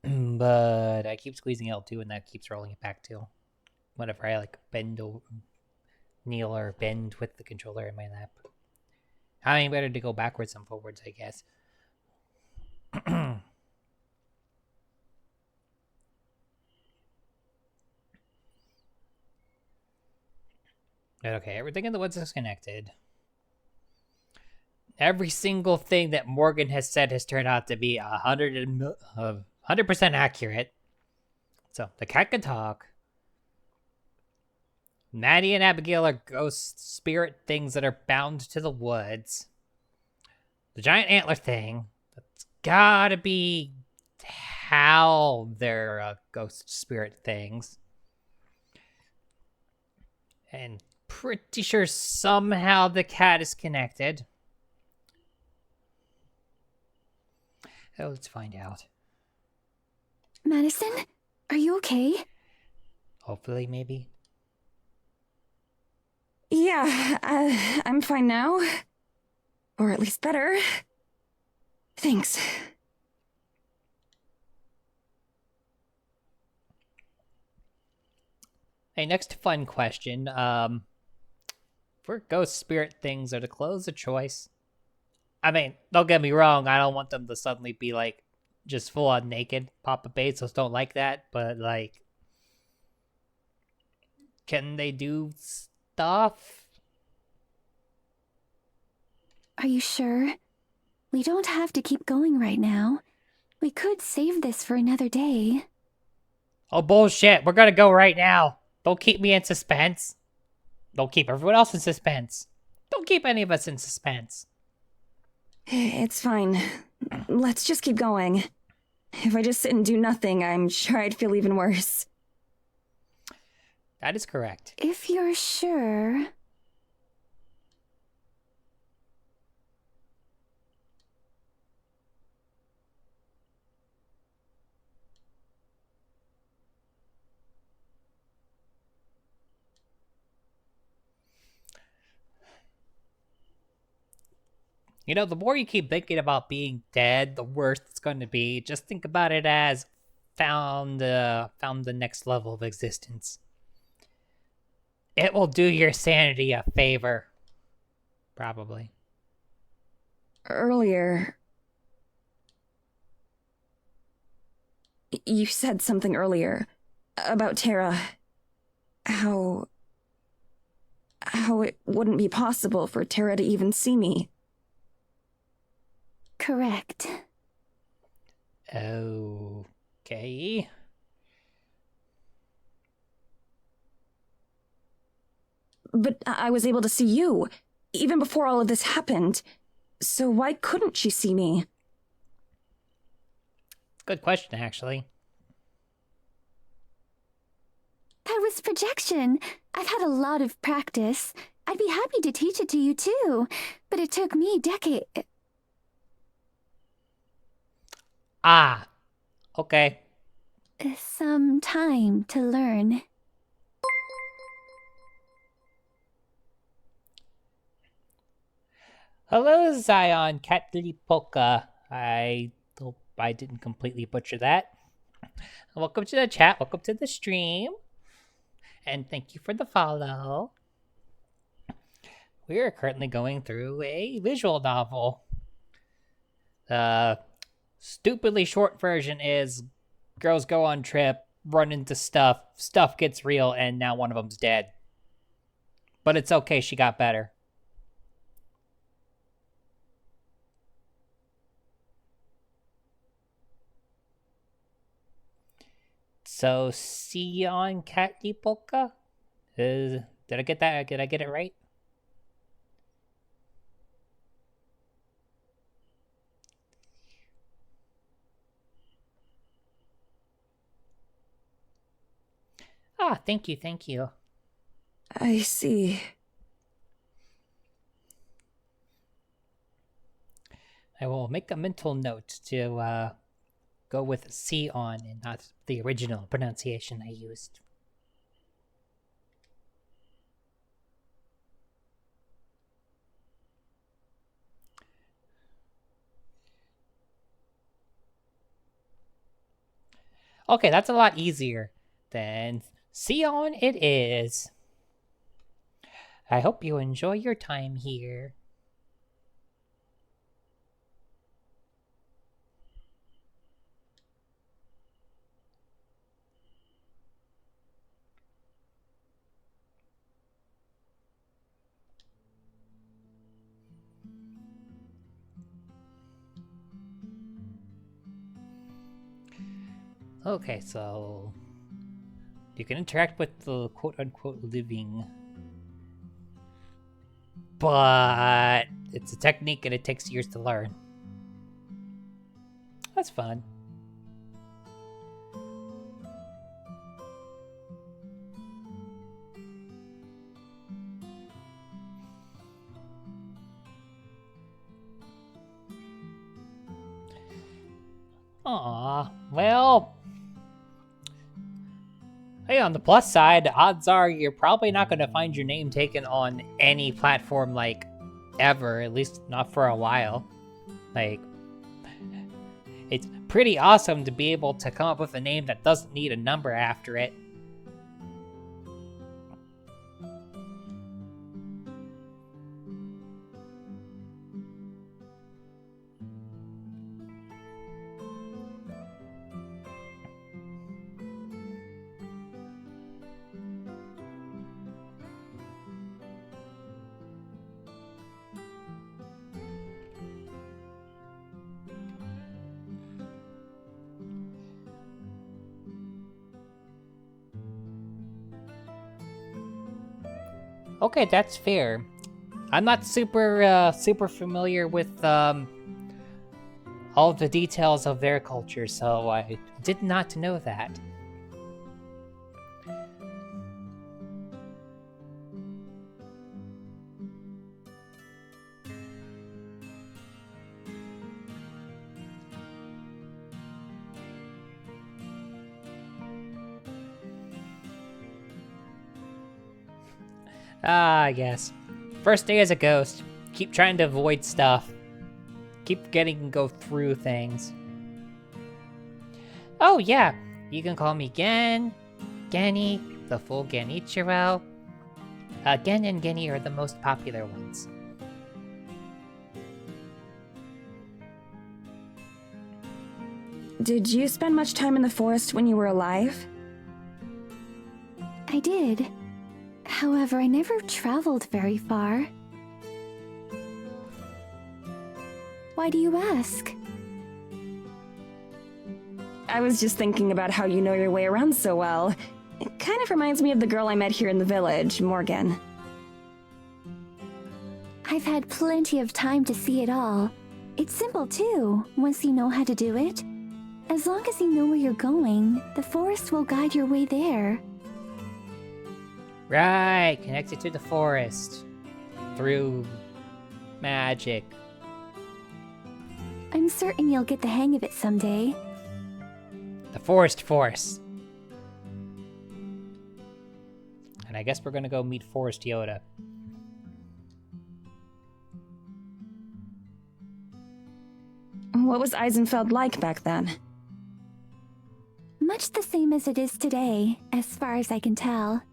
but I keep squeezing L2 and that keeps rolling it back too. Whenever I like kneel or bend with the controller in my lap. I mean, better to go backwards than forwards, I guess. Okay, everything in the woods is connected. Every single thing that Morgan has said has turned out to be 100% accurate. So, the cat can talk. Maddie and Abigail are ghost spirit things that are bound to the woods. The giant antler thing, that's gotta be how they're ghost spirit things. And pretty sure somehow the cat is connected. Oh, let's find out. Madison, are you okay? Hopefully, maybe. Yeah, I'm fine now. Or at least better. Thanks. Hey, next fun question. For ghost spirit things, are the clothes a choice? I mean, don't get me wrong, I don't want them to suddenly be, like, just full-on naked. Papa Bezos don't like that, but, like... Can they do stuff? Are you sure? We don't have to keep going right now. We could save this for another day. Oh, bullshit, we're gonna go right now. Don't keep me in suspense. Don't keep everyone else in suspense. Don't keep any of us in suspense. It's fine. Let's just keep going. If I just sit and do nothing, I'm sure I'd feel even worse. That is correct. If you're sure... You know, the more you keep thinking about being dead, the worse it's going to be. Just think about it as found the next level of existence. It will do your sanity a favor. Probably. Earlier... You said something earlier about Terra. How it wouldn't be possible for Terra to even see me. Correct. Okay. But I was able to see you, even before all of this happened. So why couldn't she see me? Good question, actually. That was projection. I've had a lot of practice. I'd be happy to teach it to you too, but it took me decades. Ah, okay. Some time to learn. Hello, Zion Katlipoka. I hope I didn't completely butcher that. Welcome to the chat. Welcome to the stream. And thank you for the follow. We are currently going through a visual novel. The stupidly short version is girls go on trip, run into stuff gets real, and now one of them's dead. But it's okay, she got better. So, Sion Katlipoka? Did I get that? Did I get it right? Ah, thank you, thank you. I see. I will make a mental note to go with Sion and not the original pronunciation I used. Okay, that's a lot easier than Sion it is. I hope you enjoy your time here. Okay, so you can interact with the quote-unquote living, but it's a technique and it takes years to learn. That's fun. Aw, well, hey, on the plus side, odds are you're probably not going to find your name taken on any platform, like, ever, at least not for a while. Like, it's pretty awesome to be able to come up with a name that doesn't need a number after it. Okay, that's fair. I'm not super familiar with all of the details of their culture, so I did not know that. Ah, yes. First day as a ghost. Keep trying to avoid stuff. Keep getting to go through things. Oh, yeah. You can call me Gen, Genny, the full Genichiro. Gen and Genny are the most popular ones. Did you spend much time in the forest when you were alive? I did. However, I never traveled very far. Why do you ask? I was just thinking about how you know your way around so well. It kind of reminds me of the girl I met here in the village, Morgan. I've had plenty of time to see it all. It's simple too, once you know how to do it. As long as you know where you're going, the forest will guide your way there. Right, connected to the forest. Through magic. I'm certain you'll get the hang of it someday. The Forest Force. And I guess we're gonna go meet Forest Yoda. What was Eisenfeld like back then? Much the same as it is today, as far as I can tell.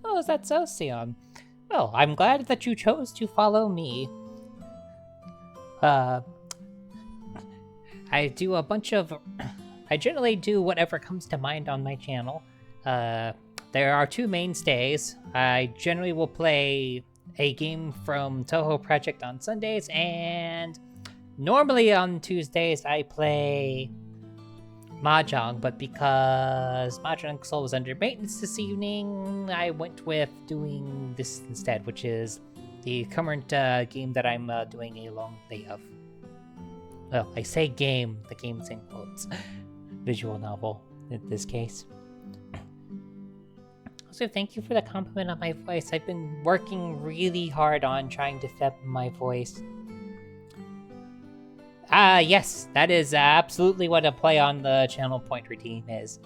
Oh, is that so, Sion? Well, I'm glad that you chose to follow me. I do a bunch of... I generally do whatever comes to mind on my channel. There are two mainstays. I generally will play a game from Touhou Project on Sundays, and normally on Tuesdays I play Mahjong, but because Mahjong Soul was under maintenance this evening, I went with doing this instead, which is the current game that I'm doing a long play of. Well, I say game, the game's in quotes. Visual novel, in this case. Also, thank you for the compliment on my voice. I've been working really hard on trying to feb my voice. Yes, that is absolutely what a play on the channel point redeem is.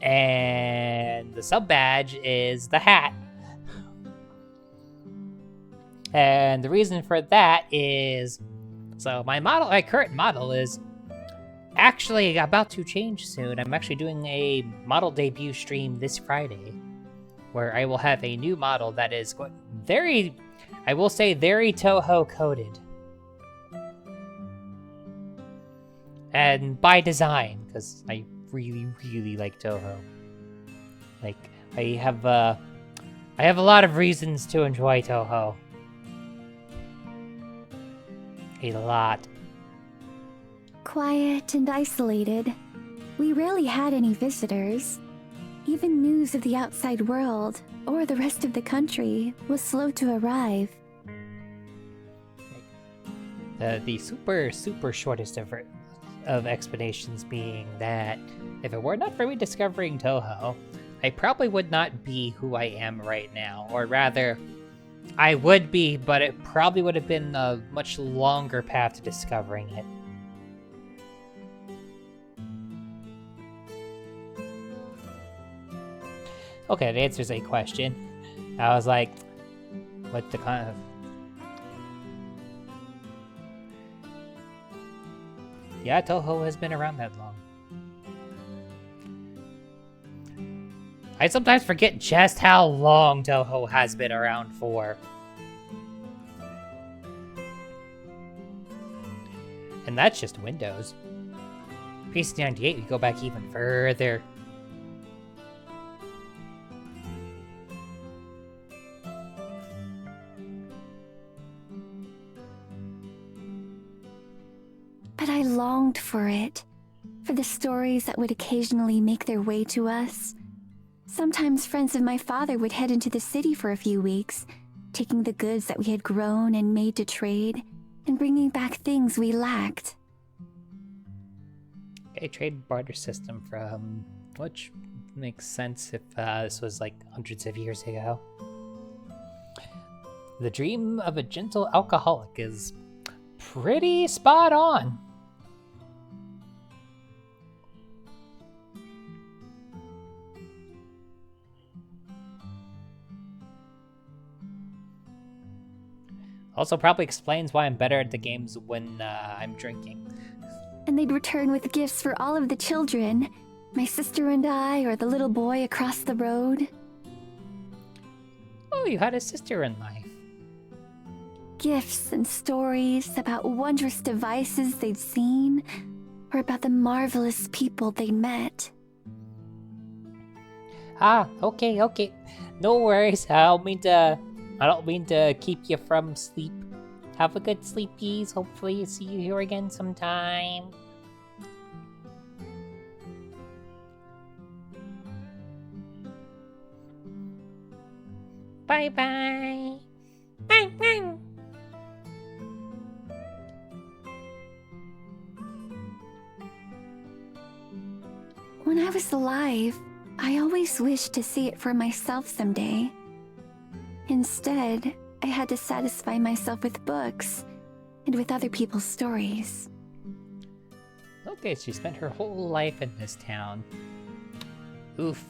And the sub badge is the hat. And the reason for that is, so my current model is actually about to change soon. I'm actually doing a model debut stream this Friday, where I will have a new model that is very, I will say, very Touhou coded. And by design, because I really, really like Touhou. Like, I have a lot of reasons to enjoy Touhou. A lot. Quiet and isolated. We rarely had any visitors. Even news of the outside world, or the rest of the country, was slow to arrive. The super shortest of explanations being that if it were not for me discovering Touhou, I probably would not be who I am right now. Or rather, I would be, but it probably would have been a much longer path to discovering it. Okay, that answers a question. I was like, what the kind of... Yeah, Touhou has been around that long. I sometimes forget just how long Touhou has been around for. And that's just Windows. PC98, we go back even further. But I longed for it, for the stories that would occasionally make their way to us. Sometimes friends of my father would head into the city for a few weeks, taking the goods that we had grown and made to trade, and bringing back things we lacked. Okay, trade barter system from... which makes sense if this was like hundreds of years ago. The dream of a gentle alcoholic is pretty spot on. Also probably explains why I'm better at the games when I'm drinking. And they'd return with gifts for all of the children, my sister and I, or the little boy across the road. Oh, you had a sister in life. Gifts and stories about wondrous devices they'd seen, or about the marvelous people they'd met. Ah, okay. No worries. I don't mean to keep you from sleep. Have a good sleepies. Hopefully see you here again sometime. Bye-bye. Bye-bye. When I was alive, I always wished to see it for myself someday. Instead, I had to satisfy myself with books and with other people's stories. Okay, she spent her whole life in this town. Oof.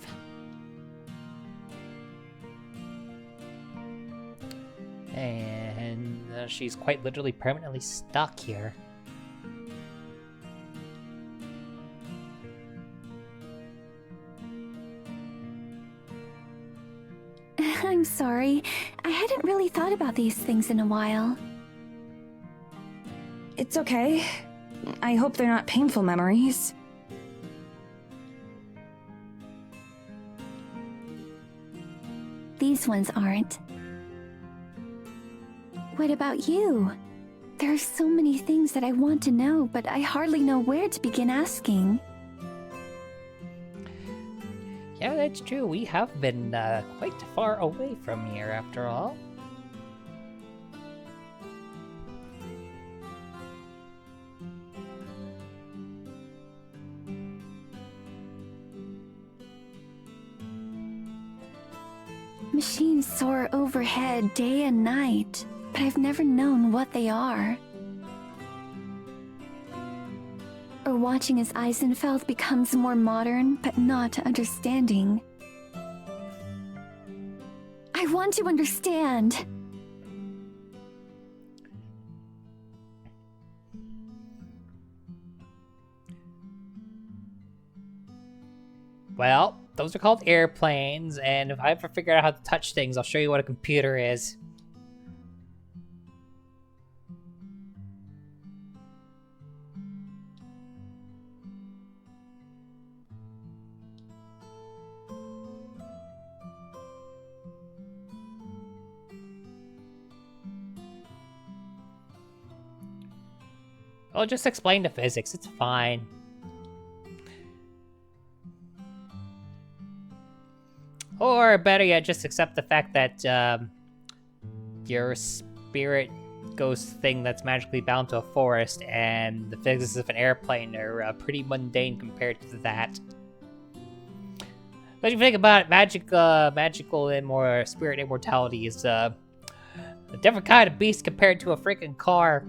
And she's quite literally permanently stuck here. I'm sorry. I hadn't really thought about these things in a while. It's okay. I hope they're not painful memories. These ones aren't. What about you? There are so many things that I want to know, but I hardly know where to begin asking. Yeah, that's true. We have been quite far away from here, after all. Machines soar overhead day and night, but I've never known what they are. Or watching as Eisenfeld becomes more modern, but not understanding. I want to understand! Well, those are called airplanes, and if I ever figure out how to touch things, I'll show you what a computer is. I'll just explain the physics, it's fine. Or better yet, just accept the fact that your spirit ghost thing that's magically bound to a forest and the physics of an airplane are pretty mundane compared to that. But if you think about it, magical and more spirit immortality is a different kind of beast compared to a freaking car.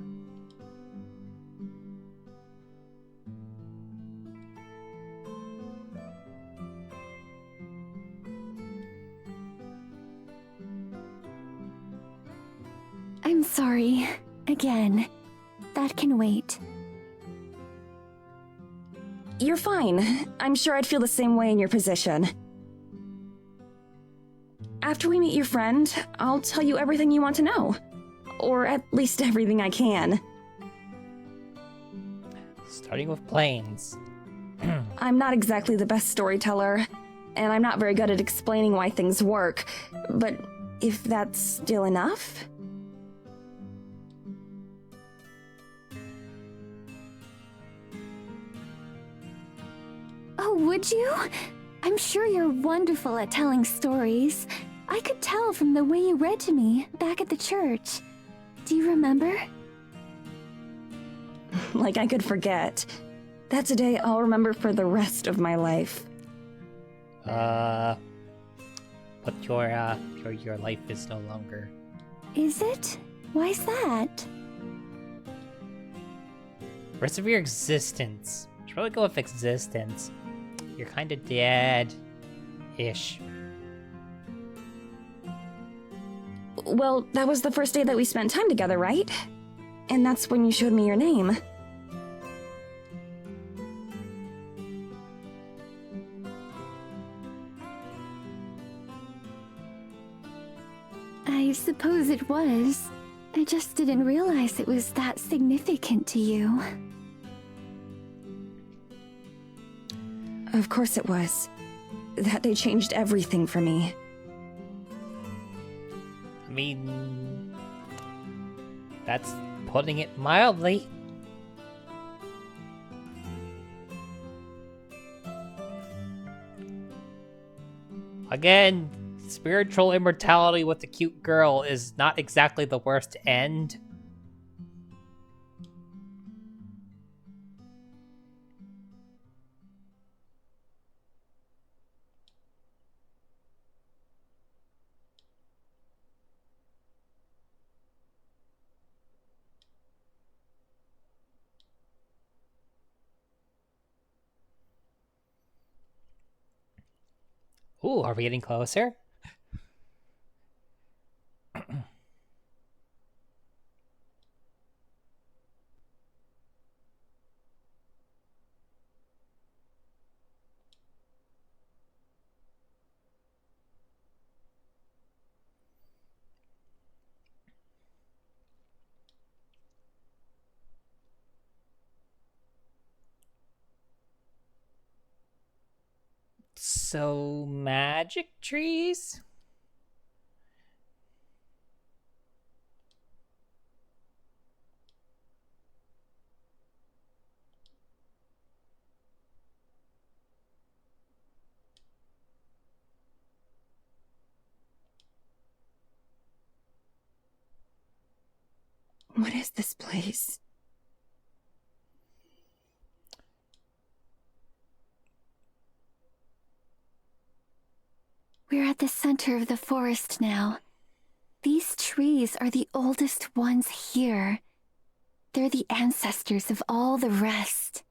I'm sorry. Again. That can wait. You're fine. I'm sure I'd feel the same way in your position. After we meet your friend, I'll tell you everything you want to know. Or at least everything I can. Starting with planes. I'm not exactly the best storyteller, and I'm not very good at explaining why things work, but if that's still enough? Oh, would you? I'm sure you're wonderful at telling stories. I could tell from the way you read to me back at the church. Do you remember? Like I could forget. That's a day I'll remember for the rest of my life. But your life is no longer. Is it? Why's that? Rest of your existence. Should probably go with existence. You're kinda dead-ish. Well, that was the first day that we spent time together, right? And that's when you showed me your name. I suppose it was. I just didn't realize it was that significant to you. Of course it was. That day changed everything for me. I mean, that's putting it mildly. Again, spiritual immortality with a cute girl is not exactly the worst end. Ooh, are we getting closer? So, magic trees? What is this place? We're at the center of the forest now. These trees are the oldest ones here. They're the ancestors of all the rest.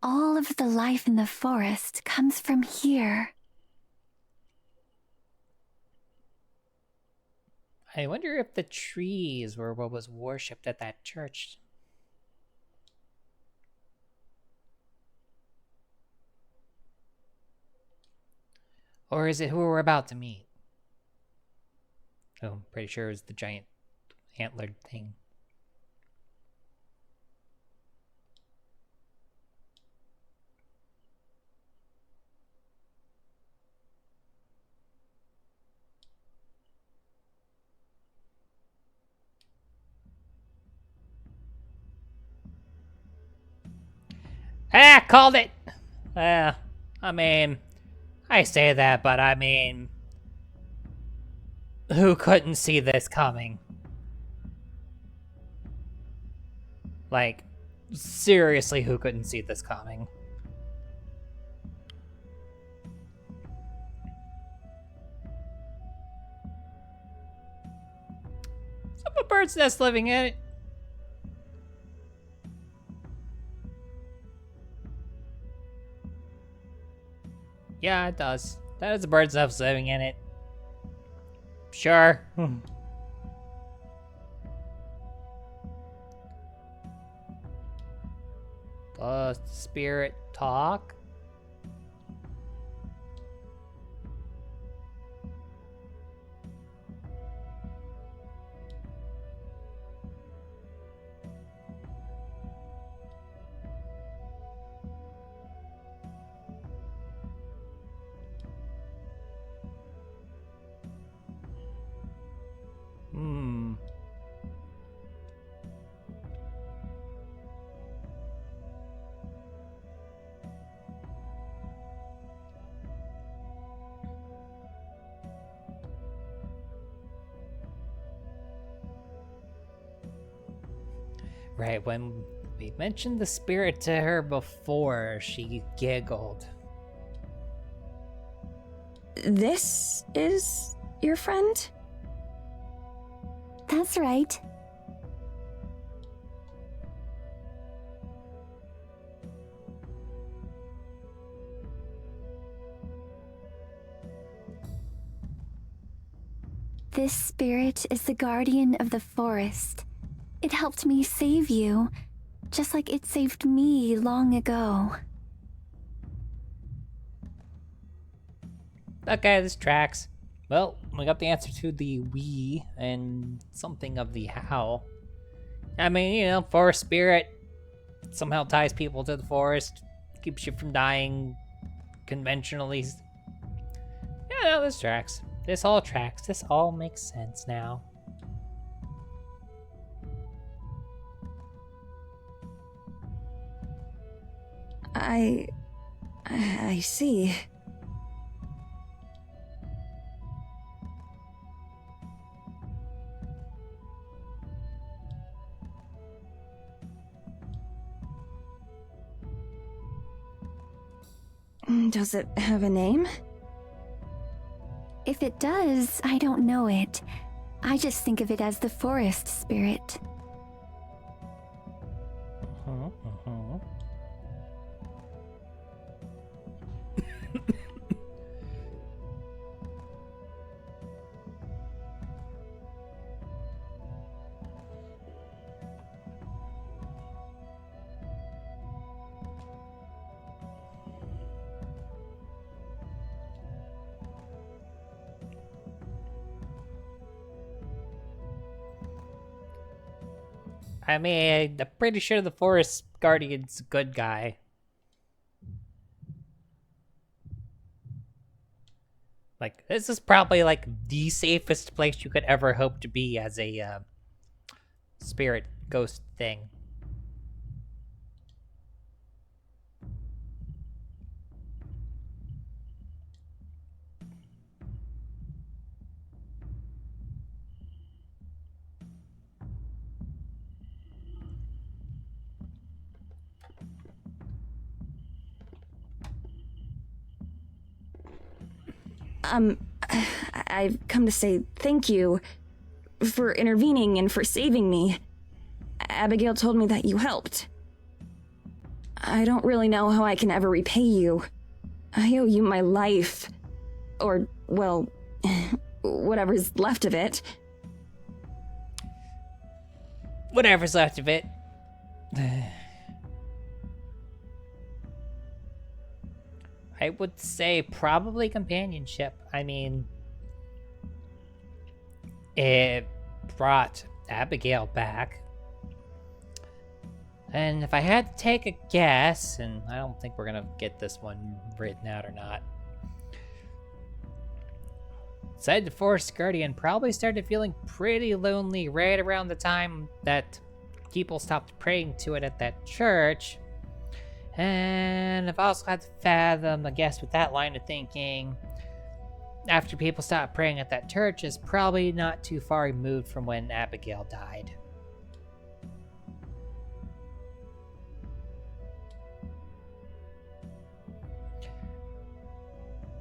All of the life in the forest comes from here. I wonder if the trees were what was worshipped at that church. Or is it who we're about to meet? Oh, I'm pretty sure it was the giant antlered thing. Ah, called it! I mean, I say that, but I mean, who couldn't see this coming? Like, seriously, who couldn't see this coming? Some a bird's nest living in it. Yeah, it does. That is a bird's nest living in it. Sure. The spirit talk? Hmm. Right, when we mentioned the spirit to her before, she giggled. This is your friend? That's right. This spirit is the guardian of the forest. It helped me save you, just like it saved me long ago. Okay, this tracks. Well, we got the answer to the we and something of the how. I mean, you know, forest spirit somehow ties people to the forest, keeps you from dying conventionally. Yeah, no, this tracks. This all tracks. This all makes sense now. I see. Does it have a name? If it does, I don't know it. I just think of it as the forest spirit. I mean, I'm pretty sure the Forest Guardian's a good guy. Like, this is probably, like, the safest place you could ever hope to be as a, spirit ghost thing. I've come to say thank you for intervening and for saving me. Abigail told me that you helped. I don't really know how I can ever repay you. I owe you my life. Or, well, whatever's left of it. Whatever's left of it. I would say probably companionship. I mean, it brought Abigail back. And if I had to take a guess, and I don't think we're gonna get this one written out or not, said the Forest Guardian probably started feeling pretty lonely right around the time that people stopped praying to it at that church. And I've also had to fathom, I guess, with that line of thinking, after people stopped praying at that church is probably not too far removed from when Abigail died.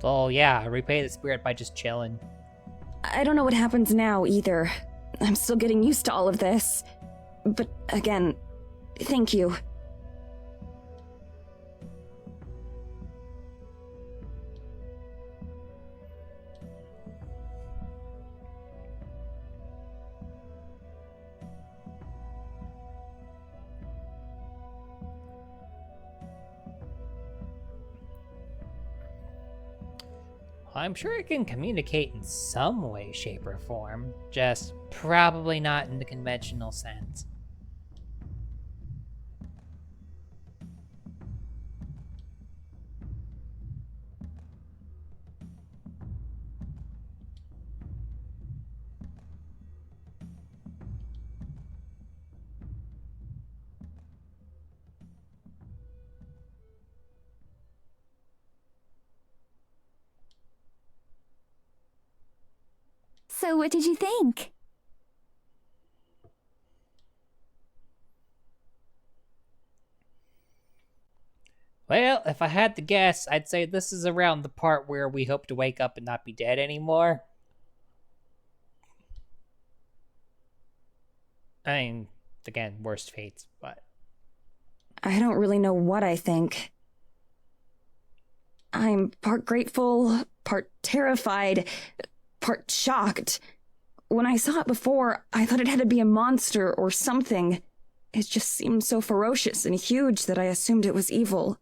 So yeah, repay the spirit by just chilling. I don't know what happens now either. I'm still getting used to all of this. But again, thank you. I'm sure it can communicate in some way, shape, or form, just probably not in the conventional sense. So what did you think? Well, if I had to guess, I'd say this is around the part where we hope to wake up and not be dead anymore. I mean, again, worst fates, but... I don't really know what I think. I'm part grateful, part terrified, part shocked. When I saw it before, I thought it had to be a monster or something. It just seemed so ferocious and huge that I assumed it was evil.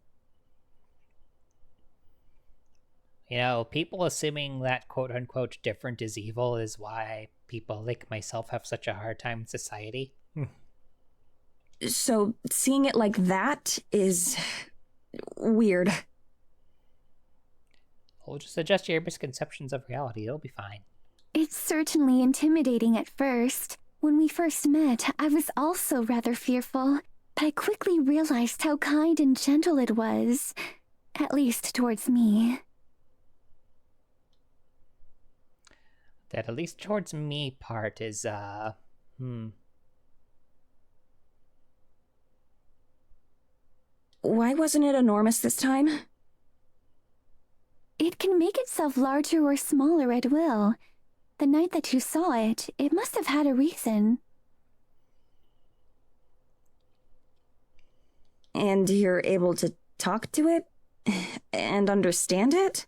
You know, people assuming that quote-unquote different is evil is why people like myself have such a hard time in society. So, seeing it like that is... weird. Well, just adjust your misconceptions of reality, it'll be fine. It's certainly intimidating at first. When we first met, I was also rather fearful, but I quickly realized how kind and gentle it was. At least towards me. That at least towards me part is, Why wasn't it enormous this time? It can make itself larger or smaller at will. The night that you saw it, it must have had a reason. And you're able to talk to it? And understand it?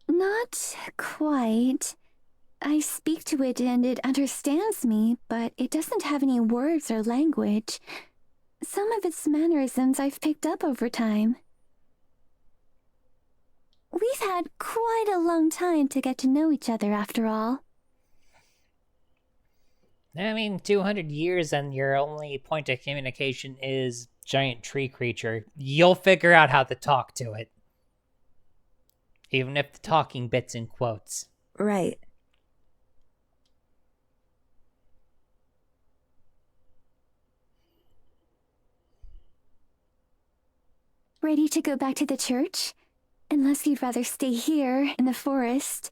Not quite. I speak to it and it understands me, but it doesn't have any words or language. Some of its mannerisms I've picked up over time. We've had quite a long time to get to know each other after all. I mean, 200 years and your only point of communication is giant tree creature. You'll figure out how to talk to it. Even if the talking bit's in quotes. Right. Ready to go back to the church? Unless you'd rather stay here in the forest.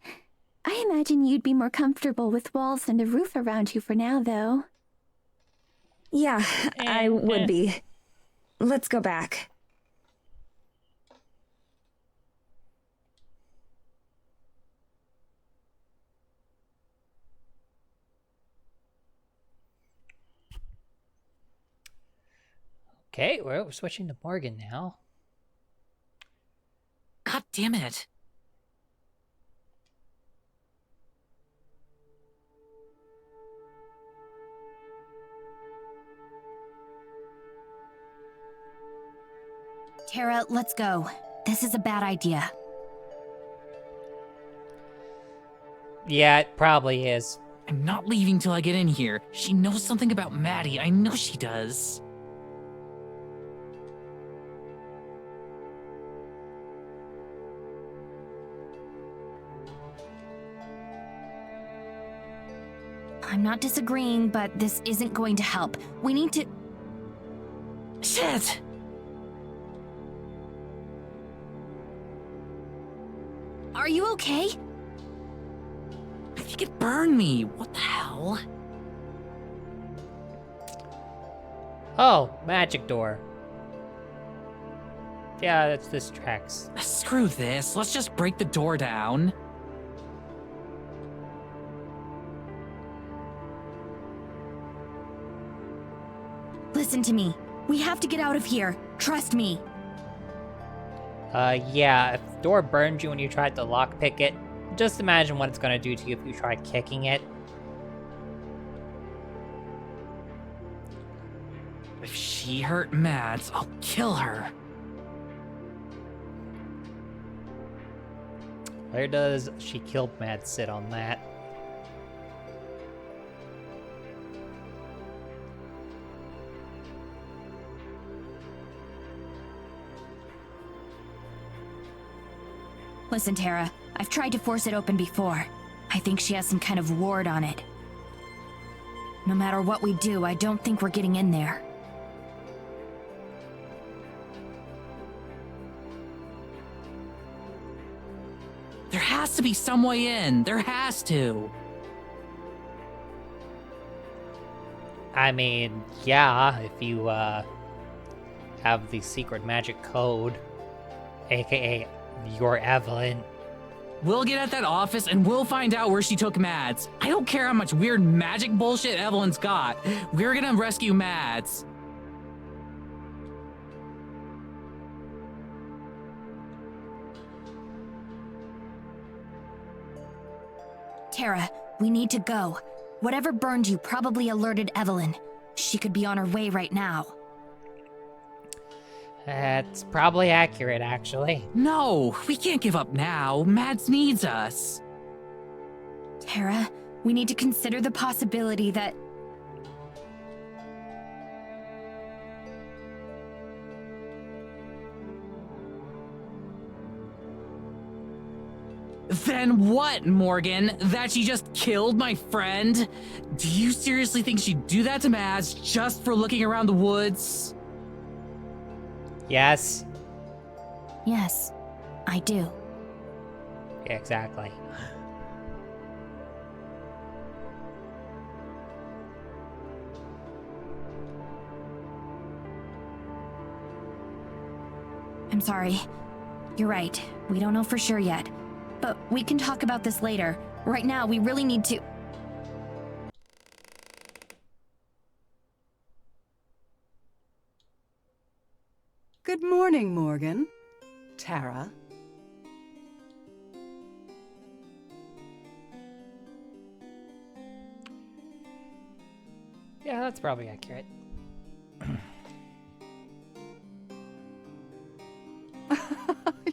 I imagine you'd be more comfortable with walls and a roof around you for now, though. Yeah, I would be. Let's go back. Okay, we're switching to Morgan now. God damn it. Tara, let's go. This is a bad idea. Yeah, it probably is. I'm not leaving till I get in here. She knows something about Maddie. I know she does. I'm not disagreeing, but this isn't going to help. We need to... Shit! Are you okay? I think it burned me. What the hell? Oh, magic door. Yeah, this tracks. Screw this. Let's just break the door down. Listen to me. We have to get out of here. Trust me. Yeah, if the door burned you when you tried to lockpick it, just imagine what it's gonna do to you if you try kicking it. If she hurt Mads, I'll kill her. Where does she killed Mad sit on that? Listen, Tara. I've tried to force it open before. I think she has some kind of ward on it. No matter what we do, I don't think we're getting in there. There has to be some way in. There has to. I mean, yeah, if you, have the secret magic code, aka your Evelyn. We'll get at that office and we'll find out where she took Mads. I don't care how much weird magic bullshit Evelyn's got. We're gonna rescue Mads. Tara, we need to go. Whatever burned you probably alerted Evelyn. She could be on her way right now. That's probably accurate, actually. No, we can't give up now. Mads needs us. Tara, we need to consider the possibility that... Then what, Morgan? That she just killed my friend? Do you seriously think she'd do that to Mads just for looking around the woods? Yes. Yes, I do. Yeah, exactly. I'm sorry. You're right. We don't know for sure yet. But we can talk about this later. Right now, we really need to... Good morning, Morgan. Tara. Yeah, that's probably accurate.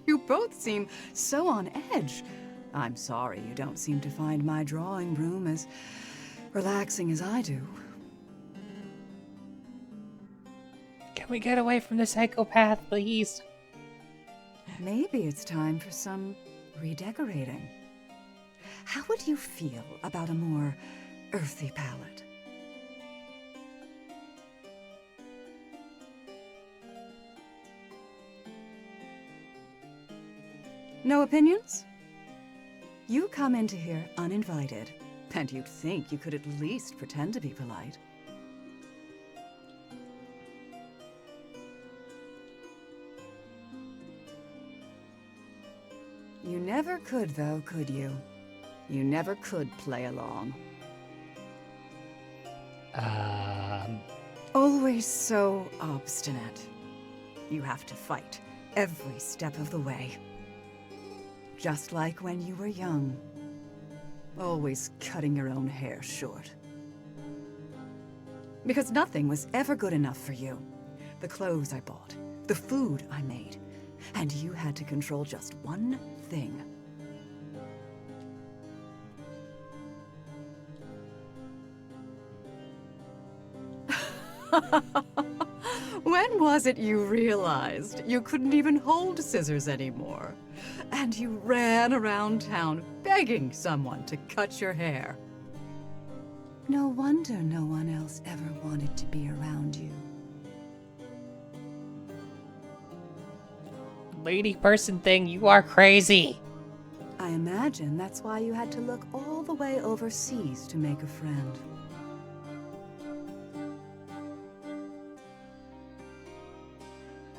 You both seem so on edge. I'm sorry you don't seem to find my drawing room as, relaxing as I do. Can we get away from the psychopath, please? Maybe it's time for some redecorating. How would you feel about a more earthy palette? No opinions? You come into here uninvited, and you'd think you could at least pretend to be polite. You never could, though, could you? You never could play along. Always so obstinate. You have to fight every step of the way. Just like when you were young. Always cutting your own hair short. Because nothing was ever good enough for you. The clothes I bought, the food I made, and you had to control just one thing. When was it you realized you couldn't even hold scissors anymore? And you ran around town begging someone to cut your hair. No wonder no one else ever wanted to be around you. Lady person thing, you are crazy. I imagine that's why you had to look all the way overseas to make a friend.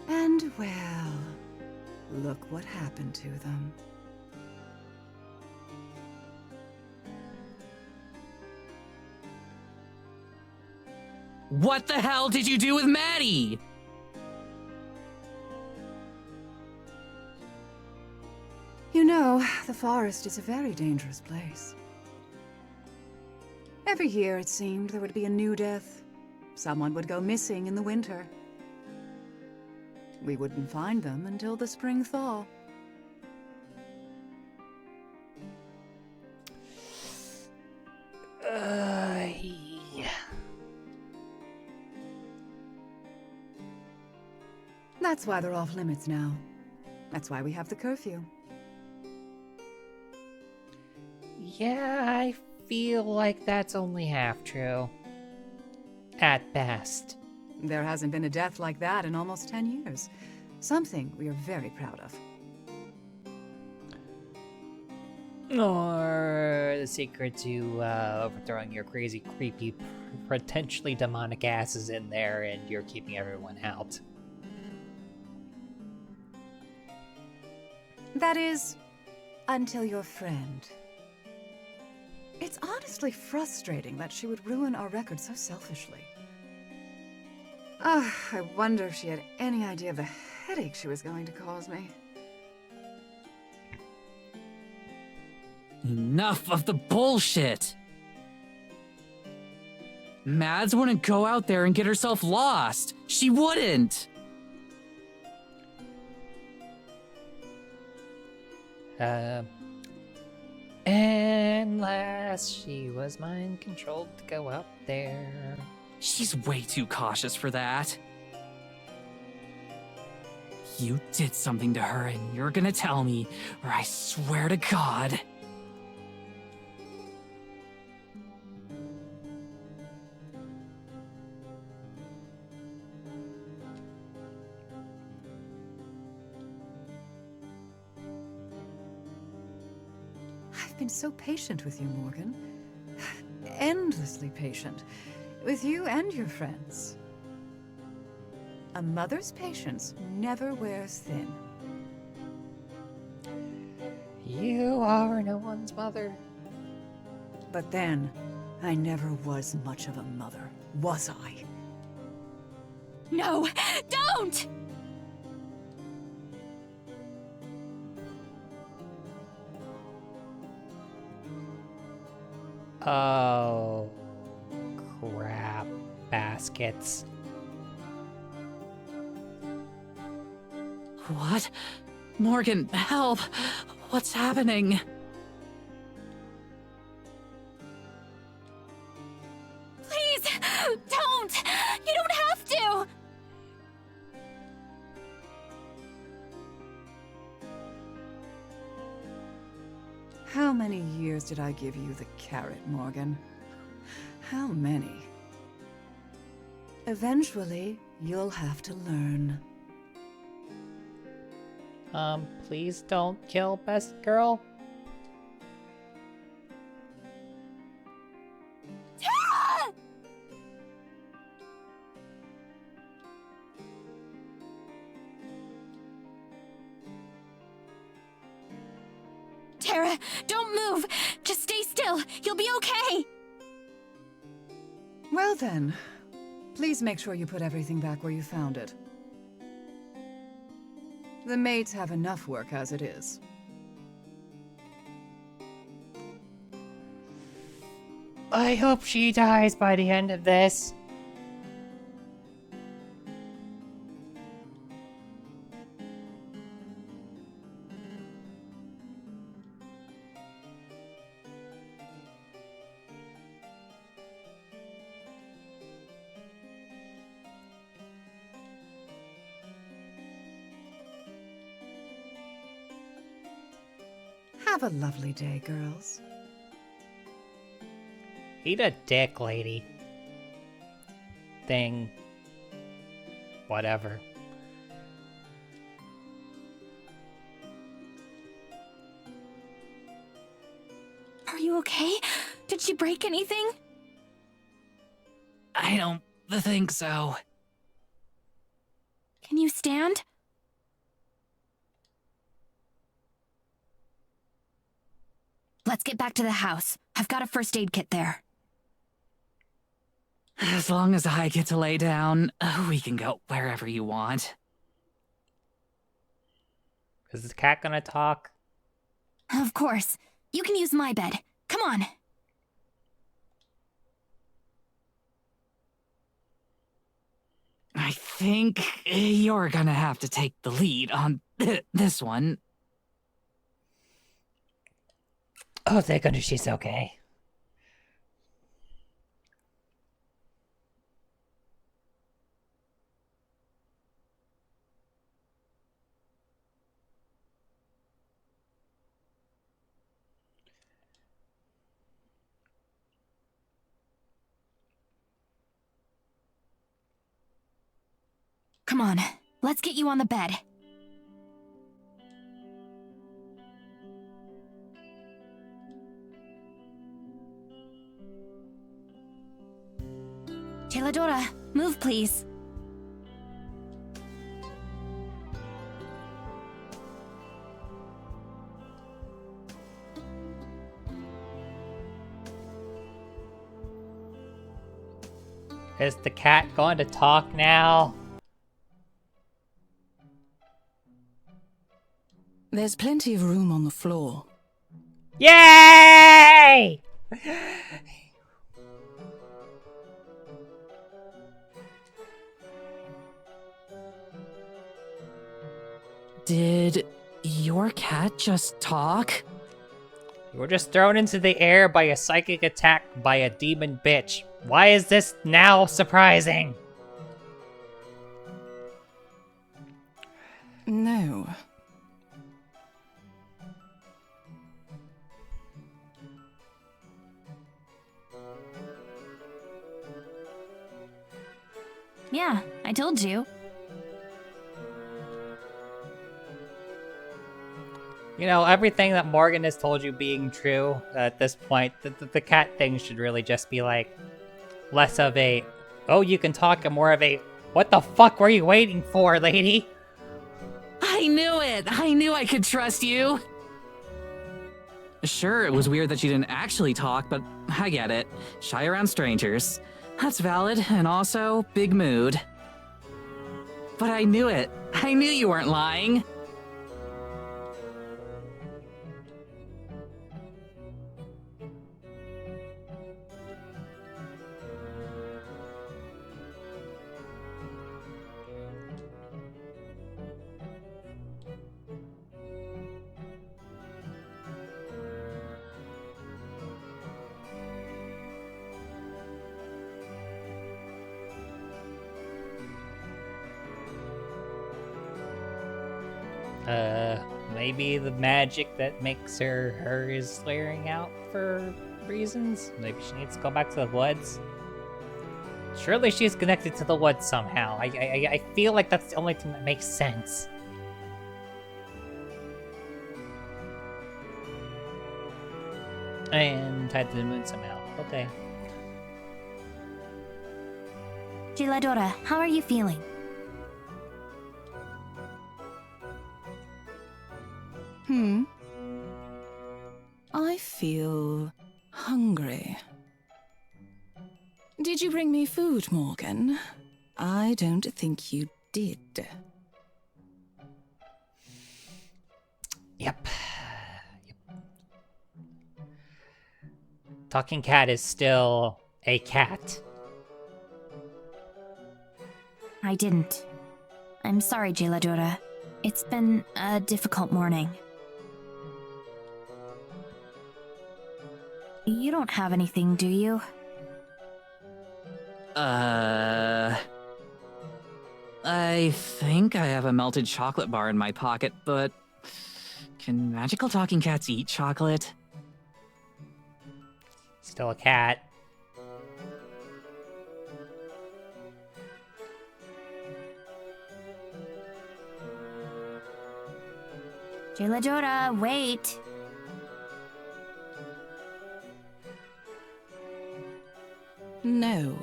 And well, look what happened to them. What the hell did you do with Maddie? You know, the forest is a very dangerous place. Every year, it seemed, there would be a new death. Someone would go missing in the winter. We wouldn't find them until the spring thaw. Yeah. That's why they're off limits now. That's why we have the curfew. Yeah, I feel like that's only half true. At best. There hasn't been a death like that in almost 10 years. Something we are very proud of. Or the secret to overthrowing your crazy, creepy, potentially demonic asses in there and you're keeping everyone out. That is, until your friend. It's honestly frustrating that she would ruin our record so selfishly. I wonder if she had any idea of the headache she was going to cause me. Enough of the bullshit! Mads wouldn't go out there and get herself lost. She wouldn't! Unless she was mind controlled to go out there. She's way too cautious for that. You did something to her and you're gonna tell me, or I swear to God. I've been so patient with you, Morgan. Endlessly patient. With you and your friends. A mother's patience never wears thin. You are no one's mother. But then, I never was much of a mother, was I? No, don't! Oh, crap baskets. What? Morgan, help! What's happening? How many years did I give you the carrot, Morgan? How many? Eventually, you'll have to learn. Please don't kill Best Girl. Tara, don't move! Just stay still! You'll be okay! Well then, please make sure you put everything back where you found it. The maids have enough work as it is. I hope she dies by the end of this. Have a lovely day, girls. Eat a dick, lady. Thing. Whatever. Are you okay? Did she break anything? I don't think so. Can you stand? Let's get back to the house. I've got a first aid kit there. As long as I get to lay down, we can go wherever you want. Is the cat gonna talk? Of course. You can use my bed. Come on. I think you're gonna have to take the lead on this one. Oh, thank goodness she's okay. Come on. Let's get you on the bed. Teladora, move please. Is the cat going to talk now? There's plenty of room on the floor. Yay! Did your cat just talk? You were just thrown into the air by a psychic attack by a demon bitch. Why is this now surprising? No. Yeah, I told you. You know, everything that Morgan has told you being true at this point, the cat thing should really just be like less of a, oh, you can talk, and more of a, what the fuck were you waiting for, lady? I knew it! I knew I could trust you! Sure, it was weird that you didn't actually talk, but I get it. Shy around strangers. That's valid, and also, big mood. But I knew it. I knew you weren't lying. Maybe the magic that makes her is flaring out for reasons. Maybe she needs to go back to the woods. Surely she's connected to the woods somehow. I feel like that's the only thing that makes sense. And tied to the moon somehow. Okay. Jiladora, how are you feeling? I feel hungry. Did you bring me food, Morgan? I don't think you did. Yep. Talking cat is still a cat. I didn't. I'm sorry, Jiladora. It's been a difficult morning. You don't have anything, do you? I think I have a melted chocolate bar in my pocket, but can magical talking cats eat chocolate? Still a cat. Jiladora, wait! No.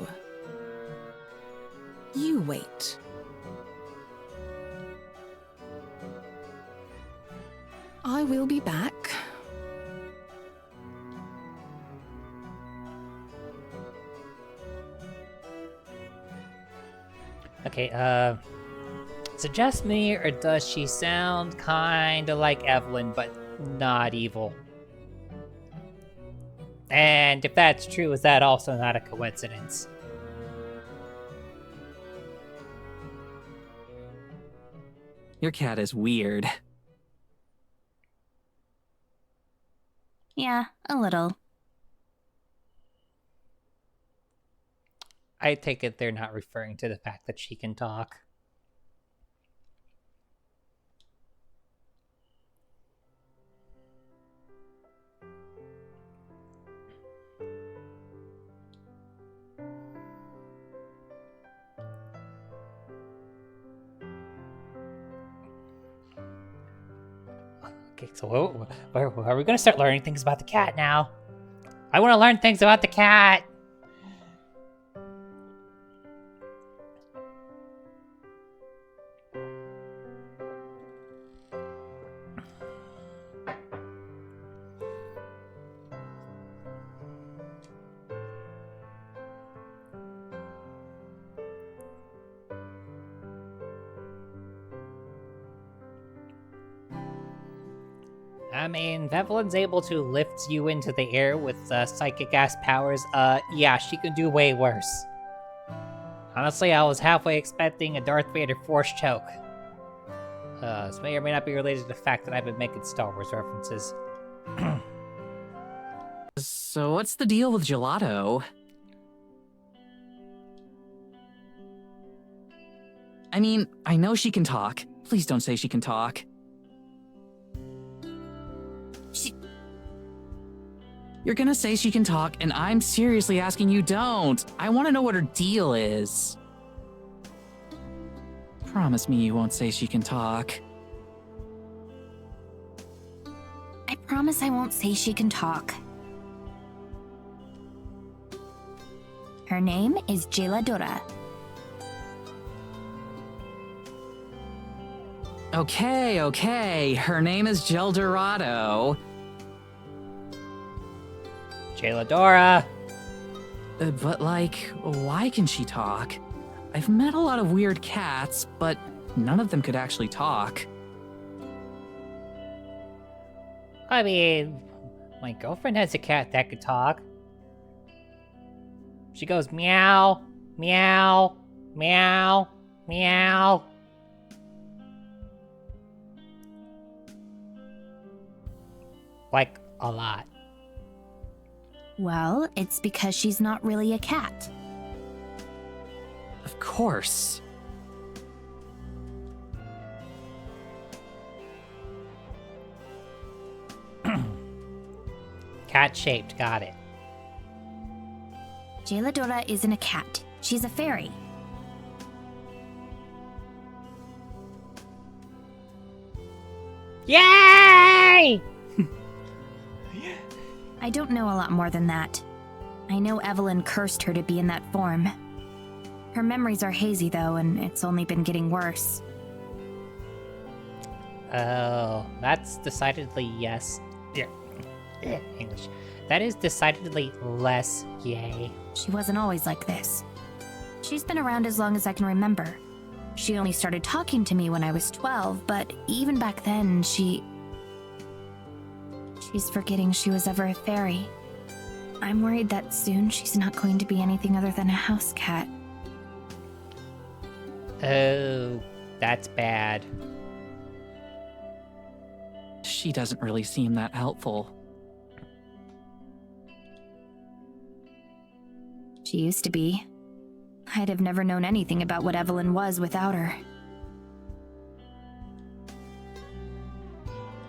You wait. I will be back. Okay, suggest me, or does she sound kinda like Evelyn, but not evil? And if that's true, is that also not a coincidence? Your cat is weird. Yeah, a little. I take it they're not referring to the fact that she can talk. Okay, so are we gonna start learning things about the cat now? I want to learn things about the cat! I mean, Evelyn's able to lift you into the air with psychic ass powers. Yeah, she can do way worse. Honestly, I was halfway expecting a Darth Vader force choke. This may or may not be related to the fact that I've been making Star Wars references. So what's the deal with Gelato? I mean, I know she can talk. Please don't say she can talk. You're gonna say she can talk, and I'm seriously asking you don't. I want to know what her deal is. Promise me you won't say she can talk. I promise I won't say she can talk. Her name is Jiladora. Okay. Her name is Jeldorado. Jiladora! But, like, why can she talk? I've met a lot of weird cats, but none of them could actually talk. I mean, my girlfriend has a cat that could talk. She goes meow, meow, meow, meow. Like, a lot. Well, it's because she's not really a cat. Of course. Cat-shaped, got it. Jeladora isn't a cat. She's a fairy. Yay! I don't know a lot more than that. I know Evelyn cursed her to be in that form. Her memories are hazy, though, and it's only been getting worse. Oh, that's decidedly yes. Yeah. English. That is decidedly less yay. She wasn't always like this. She's been around as long as I can remember. She only started talking to me when I was 12, but even back then, she's forgetting she was ever a fairy. I'm worried that soon she's not going to be anything other than a house cat. Oh, that's bad. She doesn't really seem that helpful. She used to be. I'd have never known anything about what Evelyn was without her.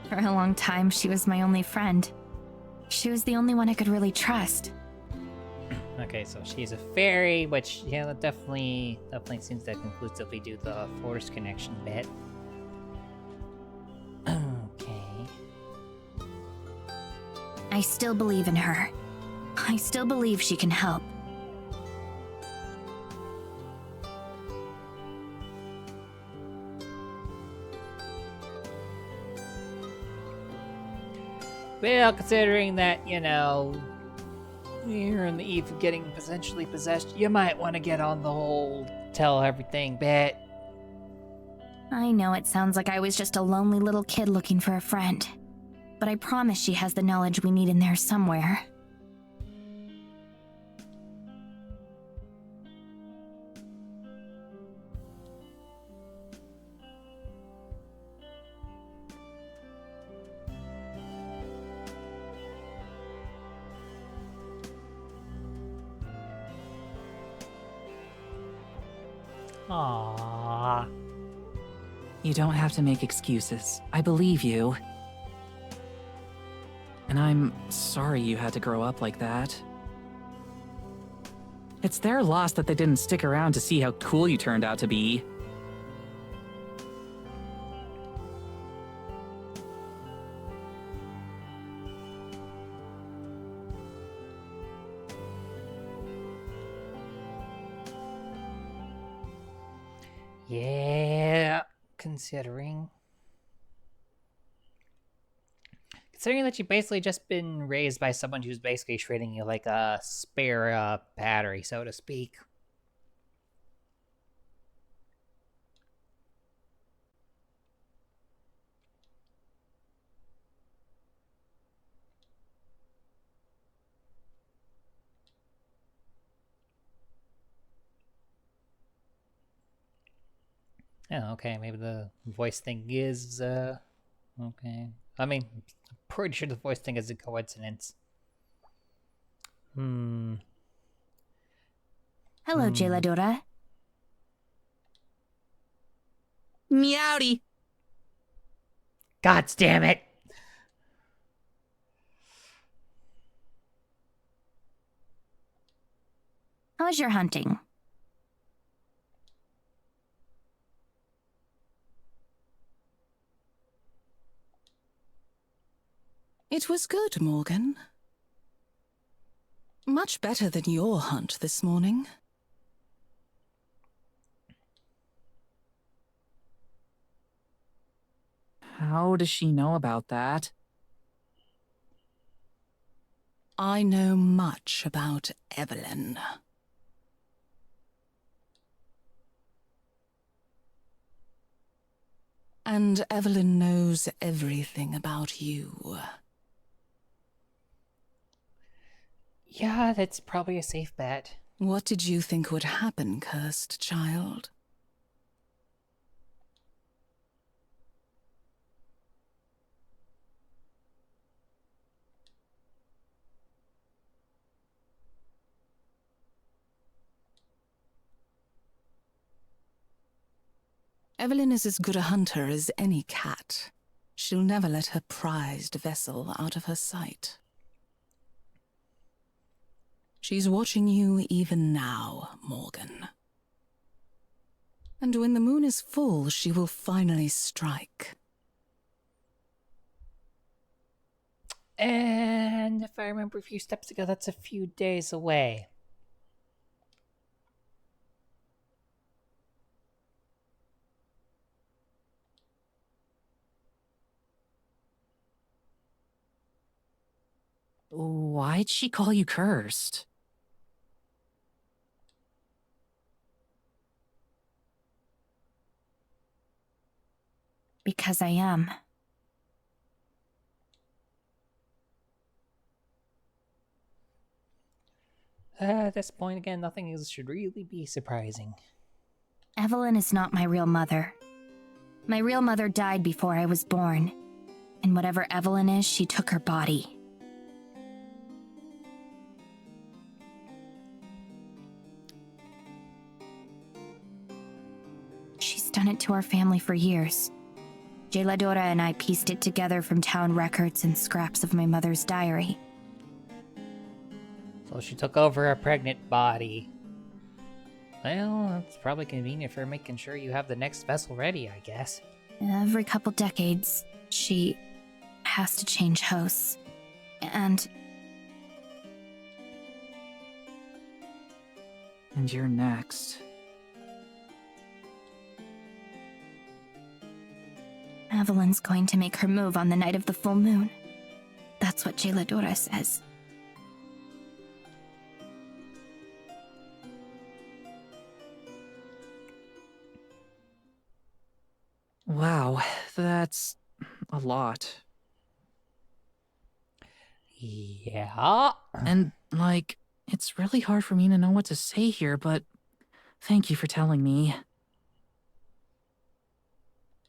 For a long time, she was my only friend. She was the only one I could really trust. Okay, so she's a fairy, which, yeah, that definitely seems to conclusively do the force connection bit. Okay. I still believe in her. I still believe she can help. Well, considering that, you know, you're on the eve of getting potentially possessed, you might want to get on the whole tell everything bit. I know it sounds like I was just a lonely little kid looking for a friend, but I promise she has the knowledge we need in there somewhere. Aww. You don't have to make excuses. I believe you. And I'm sorry you had to grow up like that. It's their loss that they didn't stick around to see how cool you turned out to be. Yeah, considering that you've basically just been raised by someone who's basically treating you like a spare battery, so to speak. Oh, okay, maybe the voice thing is, okay. I mean, I'm pretty sure the voice thing is a coincidence. Hello, Jeladora. Meowdy! God damn it! How's your hunting? It was good, Morgan. Much better than your hunt this morning. How does she know about that? I know much about Evelyn. And Evelyn knows everything about you. Yeah, that's probably a safe bet. What did you think would happen, cursed child? Evelyn is as good a hunter as any cat. She'll never let her prized vessel out of her sight. She's watching you even now, Morgan. And when the moon is full, she will finally strike. And if I remember a few steps ago, that's a few days away. Why'd she call you cursed? Because I am. At this point, again, nothing should really be surprising. Evelyn is not my real mother. My real mother died before I was born. And whatever Evelyn is, she took her body. She's done it to our family for years. Jeladora and I pieced it together from town records and scraps of my mother's diary. So she took over a pregnant body. Well, that's probably convenient for making sure you have the next vessel ready, I guess. Every couple decades, she has to change hosts. And you're next. Evelyn's going to make her move on the night of the full moon. That's what Jeladora says. Wow, that's a lot. Yeah. And, like, it's really hard for me to know what to say here, but thank you for telling me.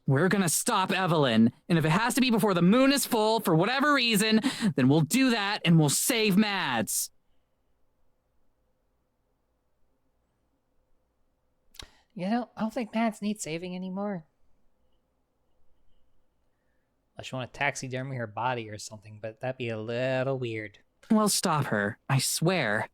We're gonna stop Evelyn, and if it has to be before the moon is full for whatever reason, then we'll do that and we'll save Mads. You know, I don't think Mads needs saving anymore. Unless you want to taxidermy her body or something, but that'd be a little weird. Well, stop her, I swear.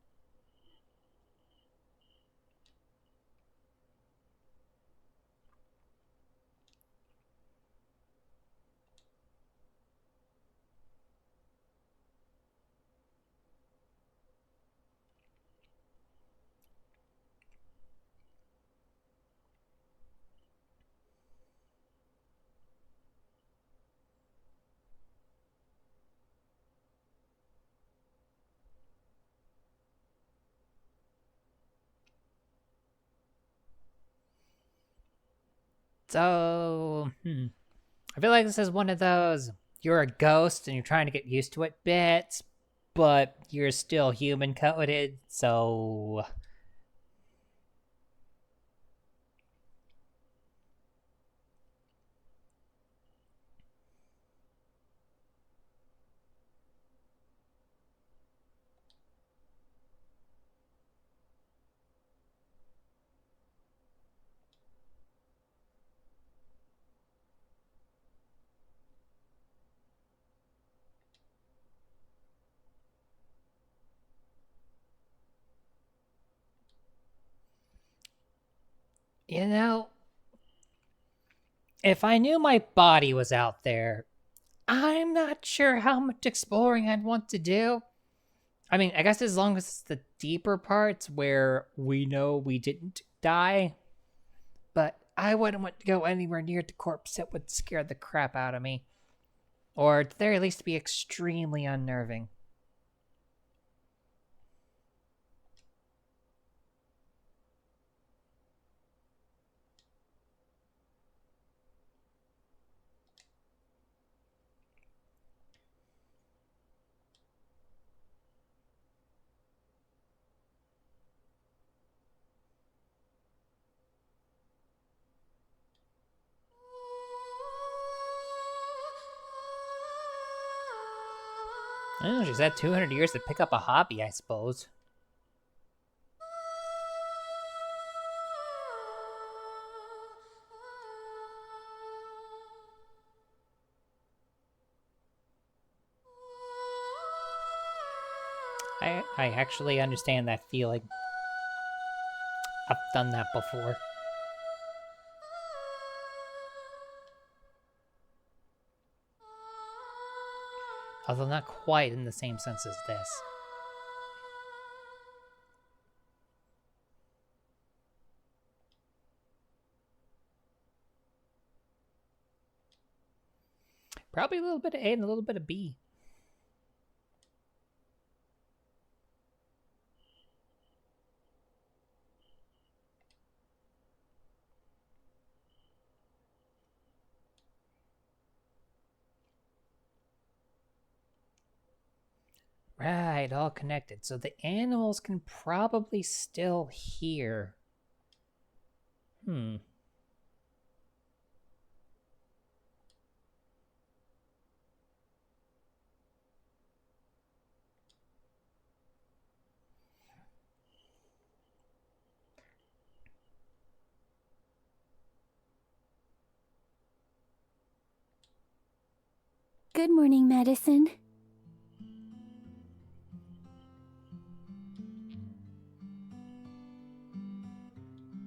So, I feel like this is one of those, you're a ghost and you're trying to get used to it bits, but you're still human coded, so... You know, if I knew my body was out there, I'm not sure how much exploring I'd want to do. I mean, I guess as long as it's the deeper parts where we know we didn't die. But I wouldn't want to go anywhere near the corpse. That would scare the crap out of me. Or at the very least be extremely unnerving. I don't know, she's had 200 years to pick up a hobby, I suppose. I actually understand that feeling. I've done that before. Although not quite in the same sense as this. Probably a little bit of A and a little bit of B. Right, all connected. So the animals can probably still hear. Good morning, Madison.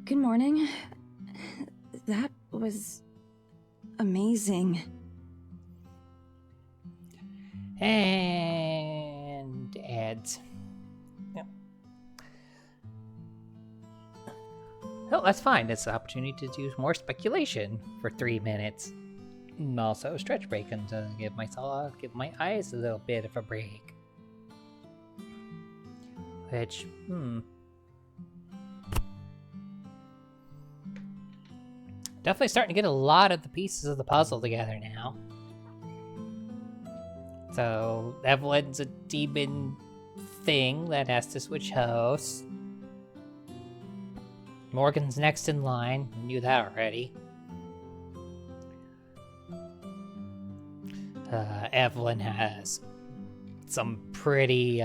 Good morning. That was amazing. And ads. Yep. Oh, that's fine. It's an opportunity to do more speculation for 3 minutes. And also stretch break and to give my eyes a little bit of a break. Which, definitely starting to get a lot of the pieces of the puzzle together now. So, Evelyn's a demon thing that has to switch hosts. Morgan's next in line. I knew that already. Evelyn has some pretty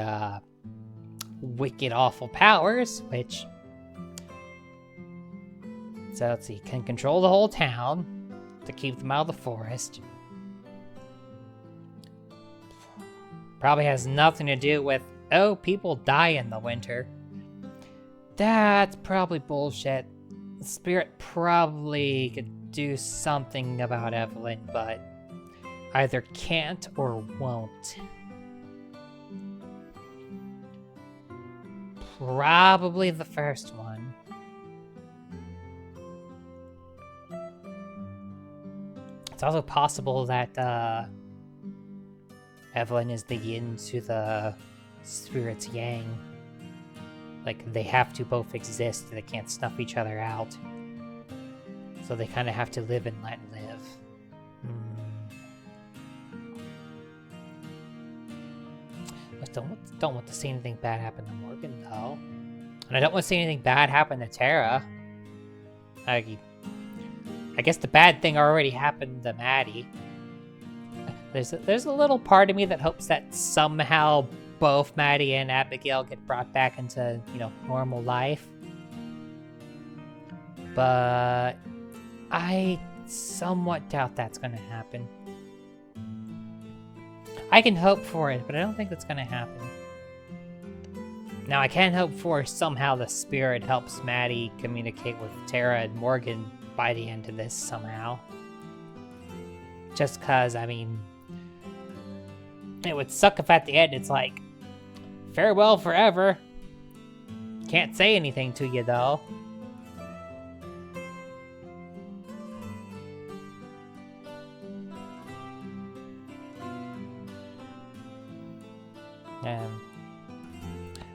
wicked, awful powers, which... So let's see, can control the whole town to keep them out of the forest. Probably has nothing to do with, oh, people die in the winter. That's probably bullshit. The spirit probably could do something about Evelyn, but either can't or won't. Probably the first one. It's also possible that Evelyn is the yin to the spirit's yang. Like, they have to both exist, they can't snuff each other out. So they kind of have to live and let live. Don't want to see anything bad happen to Morgan, though. And I don't want to see anything bad happen to Tara. I guess the bad thing already happened to Maddie. There's a little part of me that hopes that somehow both Maddie and Abigail get brought back into, normal life. But I somewhat doubt that's going to happen. I can hope for it, but I don't think that's going to happen. Now, I can hope for somehow the spirit helps Maddie communicate with Tara and Morgan by the end of this somehow. Just because, it would suck if at the end it's like, farewell forever. Can't say anything to you, though.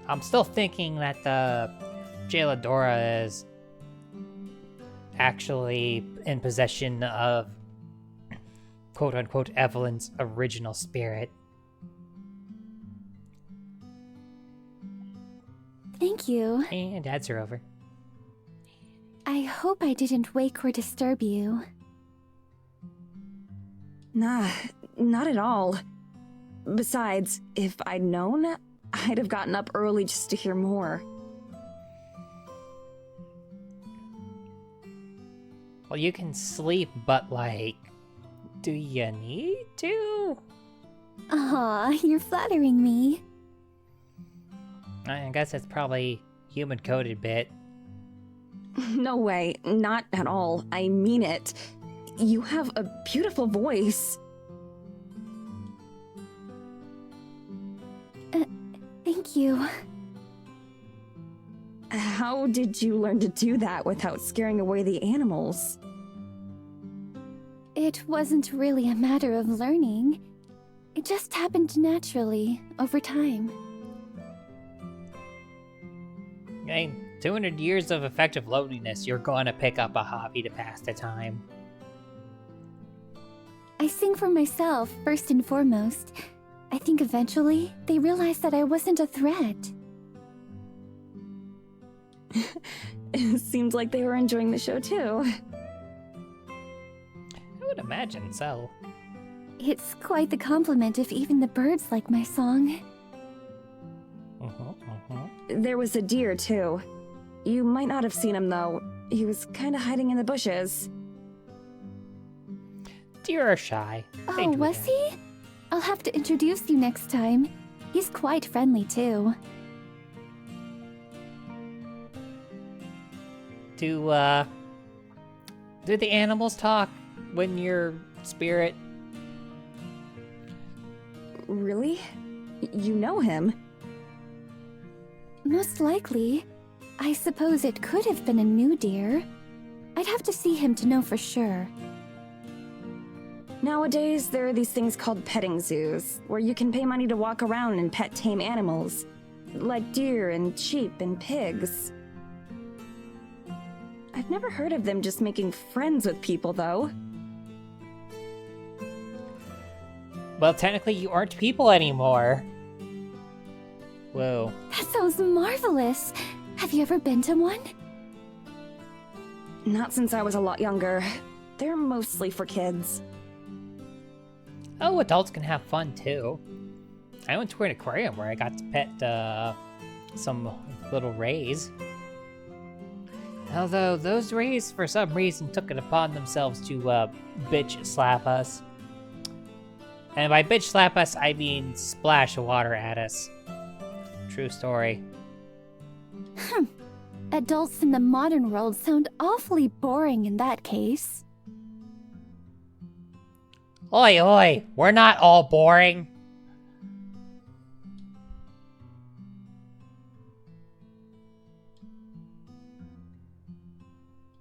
I'm still thinking that Jaeladora is actually in possession of quote-unquote Evelyn's original spirit. Thank you. And ads are over. I hope I didn't wake or disturb you. Nah, not at all. Besides, if I'd known, I'd have gotten up early just to hear more. Well, you can sleep, but do you need to? Aw, you're flattering me. I guess it's probably human-coded bit. No way, not at all. I mean it. You have a beautiful voice. Thank you. How did you learn to do that without scaring away the animals? It wasn't really a matter of learning. It just happened naturally, over time. Okay, 200 years of effective loneliness, you're gonna pick up a hobby to pass the time. I sing for myself, first and foremost. I think eventually, they realized that I wasn't a threat. It seems like they were enjoying the show too. I would imagine so. It's quite the compliment if even the birds like my song. There was a deer too. You might not have seen him though. He was kind of hiding in the bushes. Deer are shy. They Oh, do was that. he? I'll have to introduce you next time. He's quite friendly too. Do the animals talk when you're spirit? Really? You know him? Most likely. I suppose it could have been a new deer. I'd have to see him to know for sure. Nowadays, there are these things called petting zoos, where you can pay money to walk around and pet tame animals, like deer and sheep and pigs. I've never heard of them just making friends with people, though. Well, technically, you aren't people anymore. Whoa. That sounds marvelous. Have you ever been to one? Not since I was a lot younger. They're mostly for kids. Oh, adults can have fun too. I went to an aquarium where I got to pet some little rays. Although those rays, for some reason, took it upon themselves to bitch slap us. And by bitch slap us, I mean splash water at us. True story. Adults in the modern world sound awfully boring in that case. Oi, oi, we're not all boring.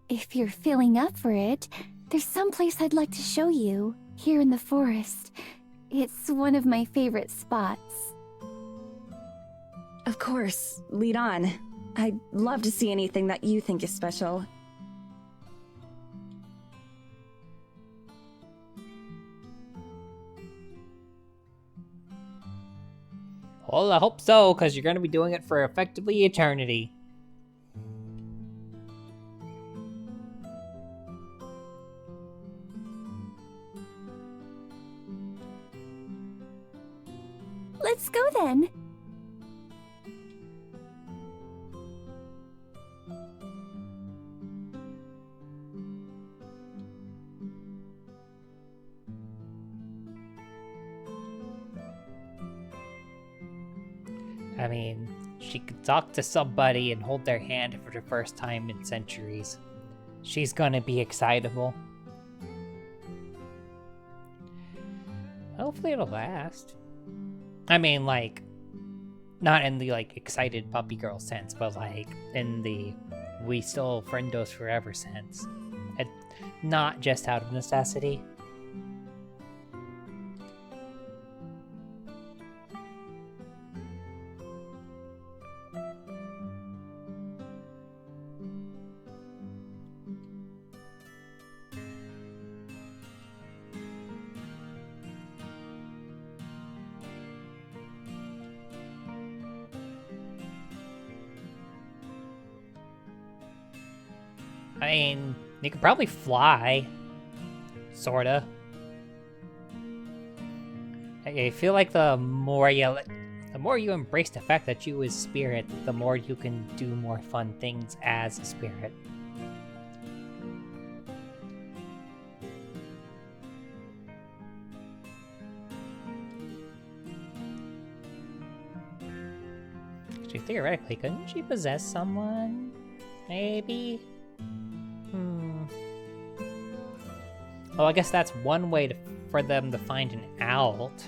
If you're feeling up for it, there's some place I'd like to show you, here in the forest. It's one of my favorite spots. Of course, lead on. I'd love to see anything that you think is special. Well, I hope so, because you're going to be doing it for effectively eternity. Let's go then. I mean, she could talk to somebody and hold their hand for the first time in centuries. She's gonna be excitable. Hopefully it'll last. I mean, like, not in the, like, excited puppy girl sense, but, like, in the we still friendos forever sense. And not just out of necessity. I mean, you could probably fly. Sorta. I feel like the more you embrace the fact that you is spirit, the more you can do more fun things as a spirit. Actually, theoretically, couldn't she possess someone? Maybe? Well, I guess that's one way for them to find an out.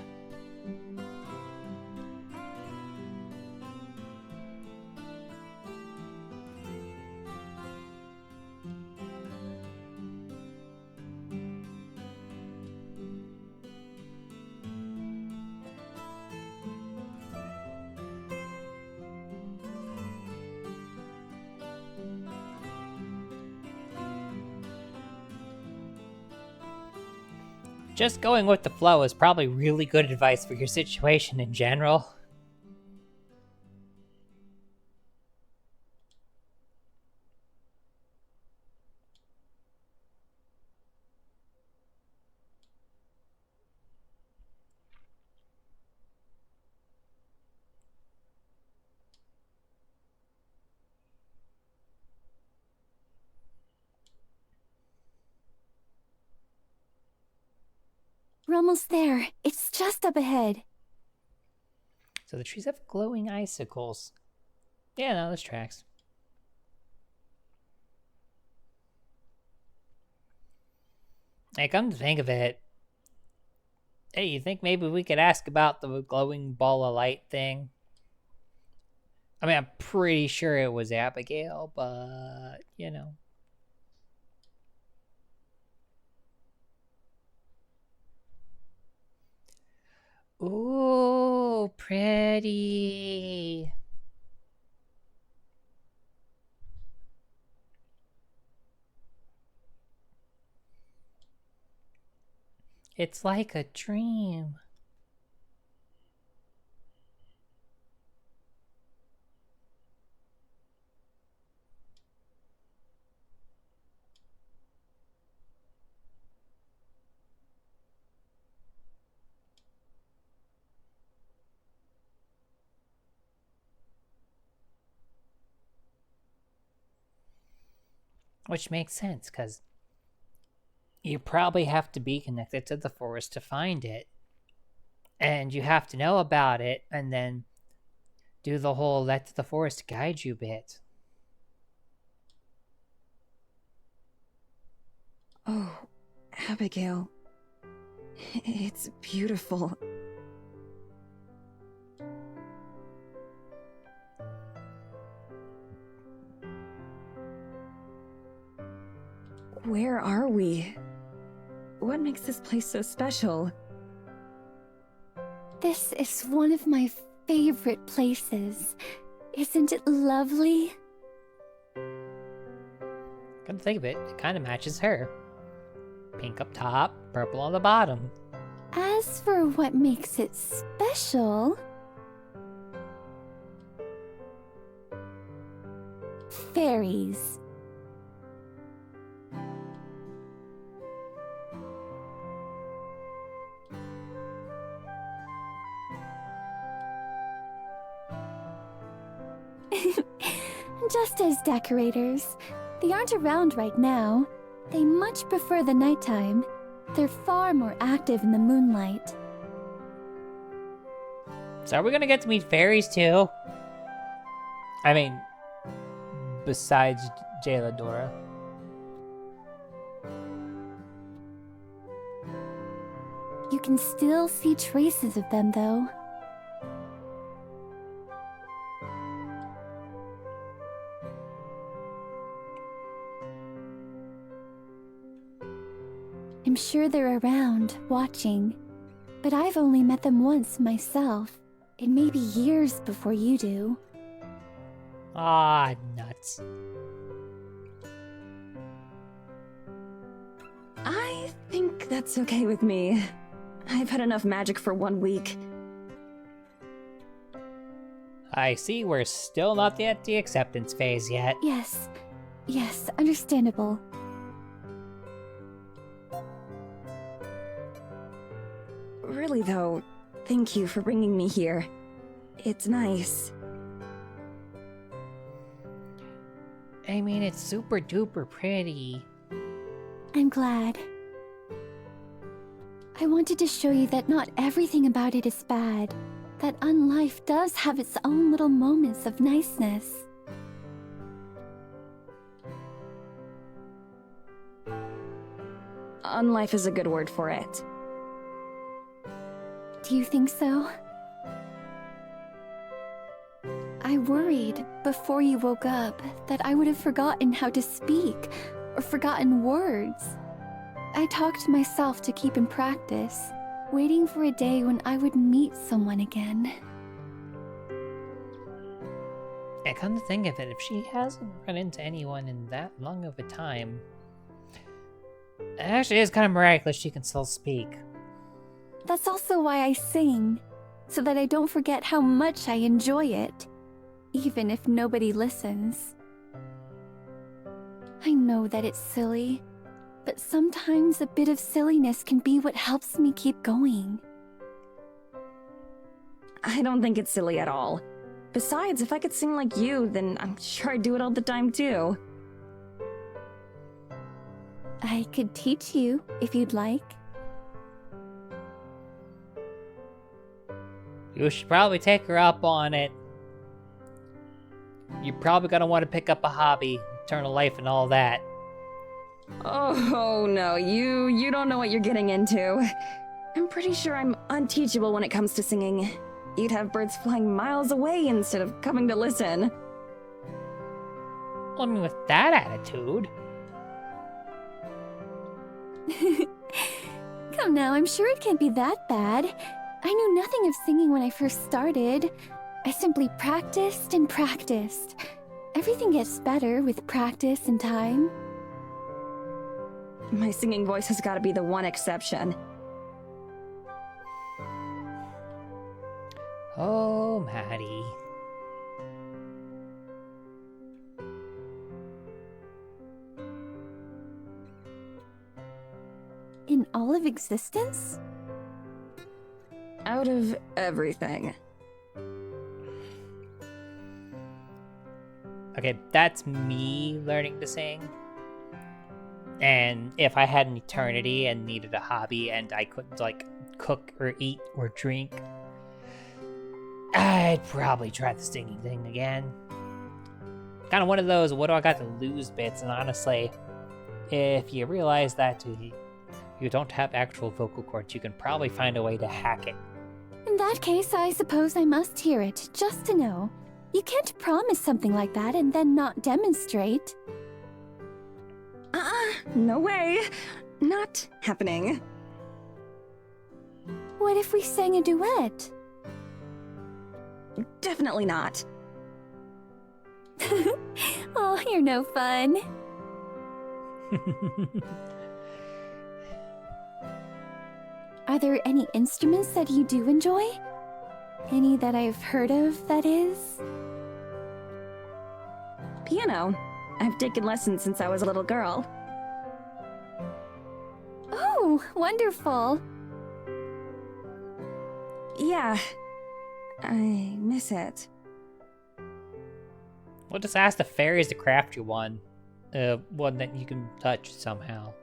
Just going with the flow is probably really good advice for your situation in general. We're almost there. It's just up ahead. So the trees have glowing icicles. Yeah, no, this tracks. Hey, come to think of it, hey, you think maybe we could ask about the glowing ball of light thing? I mean, I'm pretty sure it was Abigail, but, you know. Ooh, pretty. It's like a dream. Which makes sense, because you probably have to be connected to the forest to find it. And you have to know about it, and then do the whole let the forest guide you bit. Oh, Abigail. It's beautiful. Where are we? What makes this place so special? This is one of my favorite places. Isn't it lovely? Come to think of it, it kind of matches her. Pink up top, purple on the bottom. As for what makes it special... fairies. Just as decorators. They aren't around right now. They much prefer the nighttime. They're far more active in the moonlight. So are we gonna get to meet fairies too? I mean, besides Jayladora. You can still see traces of them, though. I'm sure they're around, watching. But I've only met them once myself. It may be years before you do. Ah, nuts. I think that's okay with me. I've had enough magic for 1 week. I see we're still not at the acceptance phase yet. Yes. Yes, understandable. Really though, thank you for bringing me here. It's nice. I mean, it's super duper pretty. I'm glad. I wanted to show you that not everything about it is bad. that Unlife does have its own little moments of niceness. Unlife is a good word for it. Do you think so? I worried before you woke up that I would have forgotten how to speak or forgotten words. I talked myself to keep in practice, waiting for a day when I would meet someone again. Yeah, come to think of it, if she hasn't run into anyone in that long of a time, it actually is kind of miraculous she can still speak. That's also why I sing, so that I don't forget how much I enjoy it, even if nobody listens. I know that it's silly, but sometimes a bit of silliness can be what helps me keep going. I don't think it's silly at all. Besides, if I could sing like you, then I'm sure I'd do it all the time too. I could teach you if you'd like. You should probably take her up on it. You're probably gonna want to pick up a hobby, eternal life and all that. Oh no, you don't know what you're getting into. I'm pretty sure I'm unteachable when it comes to singing. You'd have birds flying miles away instead of coming to listen. Well, I mean, with that attitude... Come now, I'm sure it can't be that bad. I knew nothing of singing when I first started. I simply practiced and practiced. Everything gets better with practice and time. My singing voice has got to be the one exception. Oh, Maddie. In all of existence? Out of everything. Okay, that's me learning to sing. And if I had an eternity and needed a hobby and I couldn't, like, cook or eat or drink, I'd probably try the singing thing again. Kind of one of those, what do I got to lose bits, and honestly, if you realize that you don't have actual vocal cords, you can probably find a way to hack it. In that case, I suppose I must hear it, just to know. You can't promise something like that and then not demonstrate. No way. Not happening. What if we sang a duet? Definitely not. Oh, you're no fun. Are there any instruments that you do enjoy? Any that I've heard of, that is? Piano. I've taken lessons since I was a little girl. Oh, wonderful. Yeah. I miss it. We'll just ask the fairies to craft you one. One that you can touch somehow.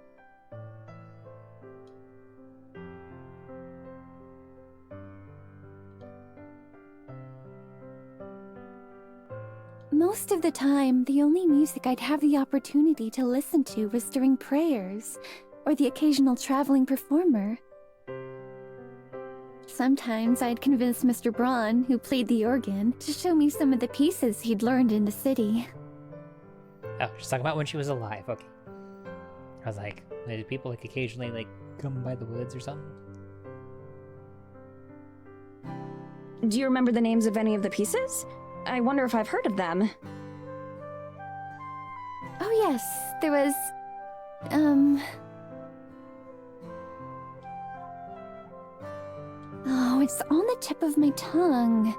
Most of the time, the only music I'd have the opportunity to listen to was during prayers, or the occasional traveling performer. Sometimes I'd convince Mr. Braun, who played the organ, to show me some of the pieces he'd learned in the city. Oh, she's talking about when she was alive, okay. I was like, did people like occasionally like come by the woods or something? Do you remember the names of any of the pieces? I wonder if I've heard of them. Oh yes, there was... Oh, it's on the tip of my tongue.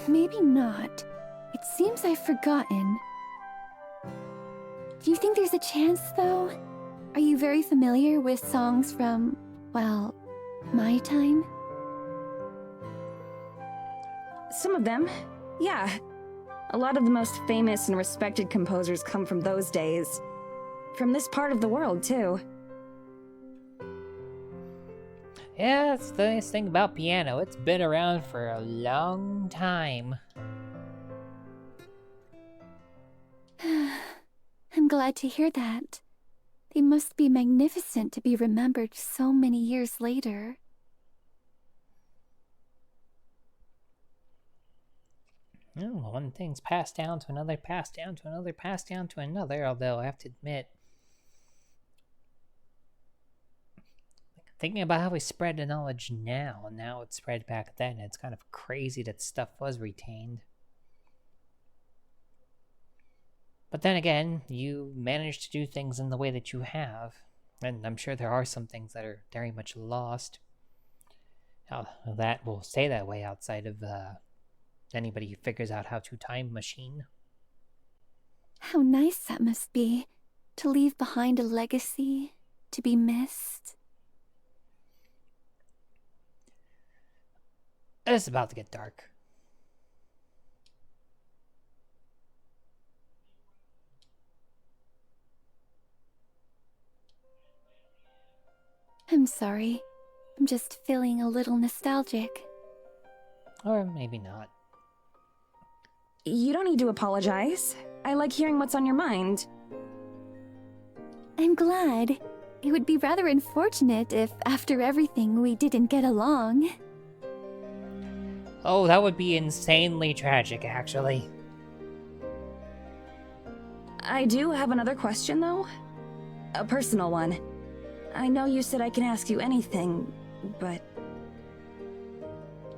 Maybe not. It seems I've forgotten. Do you think there's a chance, though? Are you very familiar with songs from, well, my time? Some of them, yeah. A lot of the most famous and respected composers come from those days. From this part of the world, too. Yeah, that's the nice thing about piano. It's been around for a long time. I'm glad to hear that. They must be magnificent to be remembered so many years later. Oh, one thing's passed down to another, passed down to another, passed down to another, although I have to admit, thinking about how we spread the knowledge now, and now it's spread back then, it's kind of crazy that stuff was retained. But then again, you managed to do things in the way that you have, and I'm sure there are some things that are very much lost. Now, that will stay that way outside of anybody who figures out how to time machine. How nice that must be, to leave behind a legacy, to be missed. It's about to get dark. I'm sorry. I'm just feeling a little nostalgic. Or maybe not. You don't need to apologize. I like hearing what's on your mind. I'm glad. It would be rather unfortunate if, after everything, we didn't get along. Oh, that would be insanely tragic, actually. I do have another question, though. A personal one. I know you said I can ask you anything, but...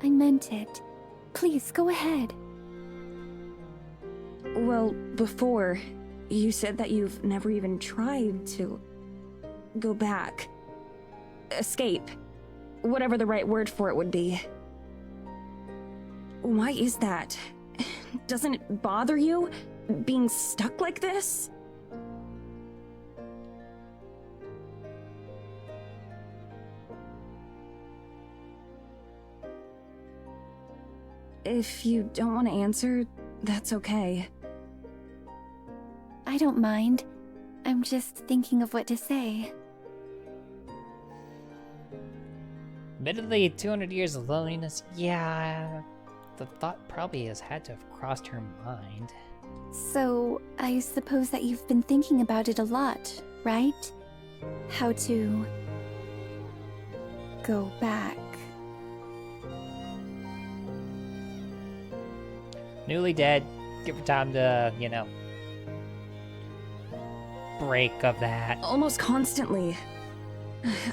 I meant it. Please, go ahead. Well, before, you said that you've never even tried to... go back. Escape. Whatever the right word for it would be. Why is that? Doesn't it bother you, being stuck like this? If you don't want to answer, that's okay. I don't mind. I'm just thinking of what to say. Admittedly, 200 years of loneliness, yeah, the thought probably has had to have crossed her mind. So, I suppose that you've been thinking about it a lot, right? How to... go back. Newly dead, give her time to, you know, break of that. Almost constantly.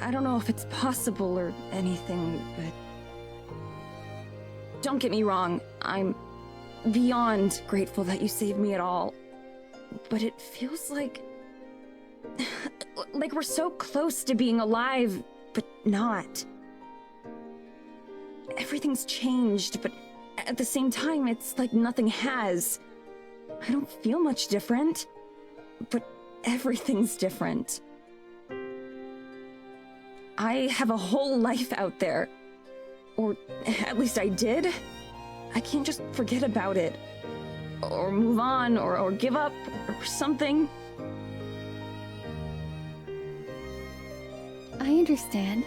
I don't know if it's possible or anything, but... Don't get me wrong, I'm beyond grateful that you saved me at all. But it feels like... like we're so close to being alive, but not. Everything's changed, but at the same time, it's like nothing has. I don't feel much different, but everything's different. I have a whole life out there. Or at least I did. I can't just forget about it. Or move on, or give up, or something. I understand.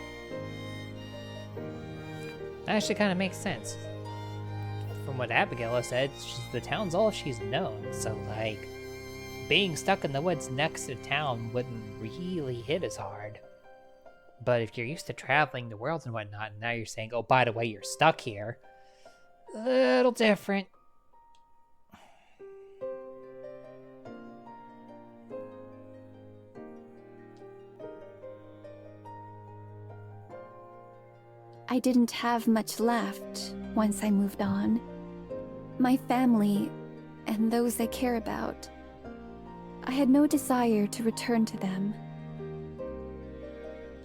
That actually kind of makes sense. From what Abigail has said, the town's all she's known, so, like, being stuck in the woods next to town wouldn't really hit as hard. But if you're used to traveling the world and whatnot, and now you're saying, oh, by the way, you're stuck here, a little different. I didn't have much left once I moved on. My family, and those I care about. I had no desire to return to them.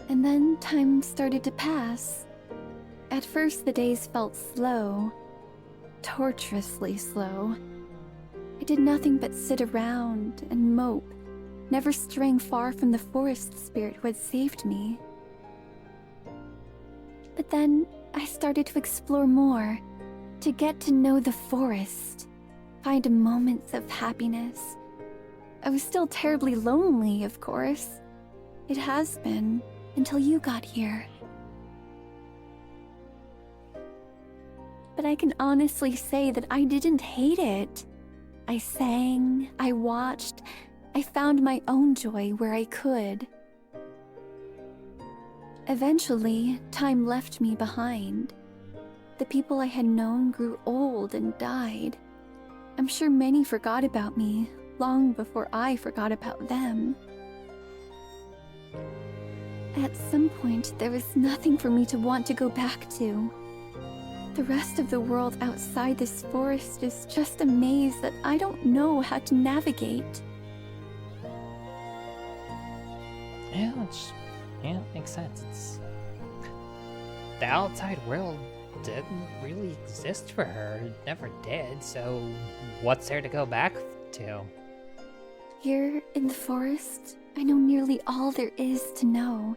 And then time started to pass. At first the days felt slow, torturously slow. I did nothing but sit around and mope, never straying far from the forest spirit who had saved me. But then I started to explore more, to get to know the forest, find moments of happiness. I was still terribly lonely, of course. It has been, until you got here. but I can honestly say that I didn't hate it. I sang, I watched, I found my own joy where I could. Eventually, time left me behind. The people I had known grew old and died. I'm sure many forgot about me long before I forgot about them. At some point, there was nothing for me to want to go back to. The rest of the world outside this forest is just a maze that I don't know how to navigate. Yeah, makes sense. It's the outside world didn't really exist for her. It never did. So, what's there to go back to? Here in the forest, I know nearly all there is to know.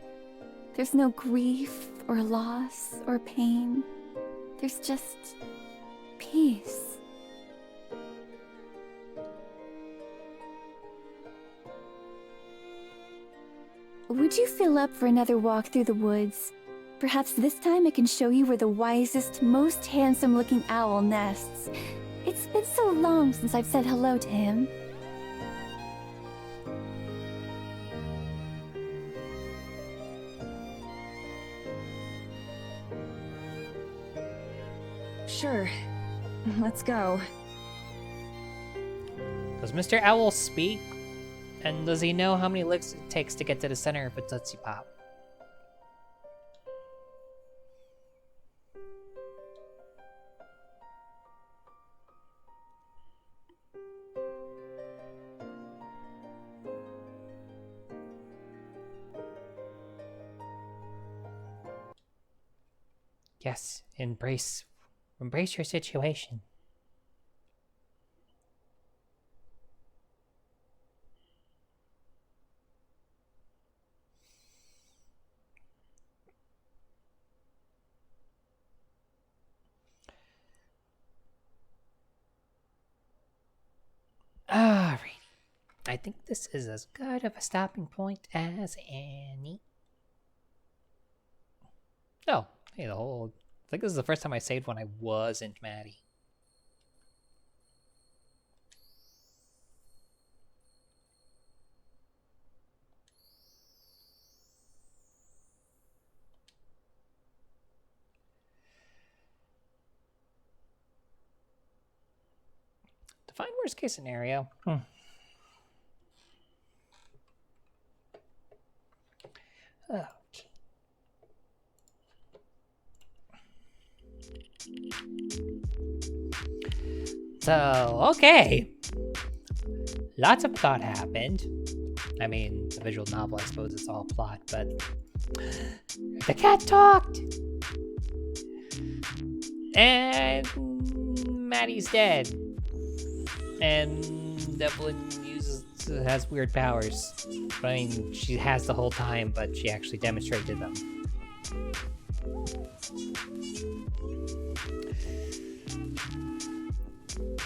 There's no grief or loss or pain. There's just peace. Would you feel up for another walk through the woods? Perhaps this time I can show you where the wisest, most handsome-looking owl nests. It's been so long since I've said hello to him. Sure. Let's go. Does Mr. Owl speak? And does he know how many licks it takes to get to the center of a Tootsie Pop? Yes, embrace your situation. Alrighty. I think this is as good of a stopping point as any. Oh, hey, I think this is the first time I saved when I wasn't Maddie. Define worst case scenario. Okay. So, okay. Lots of plot happened. I mean, the visual novel, I suppose it's all plot, but the cat talked! And Maddie's dead. And Devlin has weird powers. I mean, she has the whole time, but she actually demonstrated them.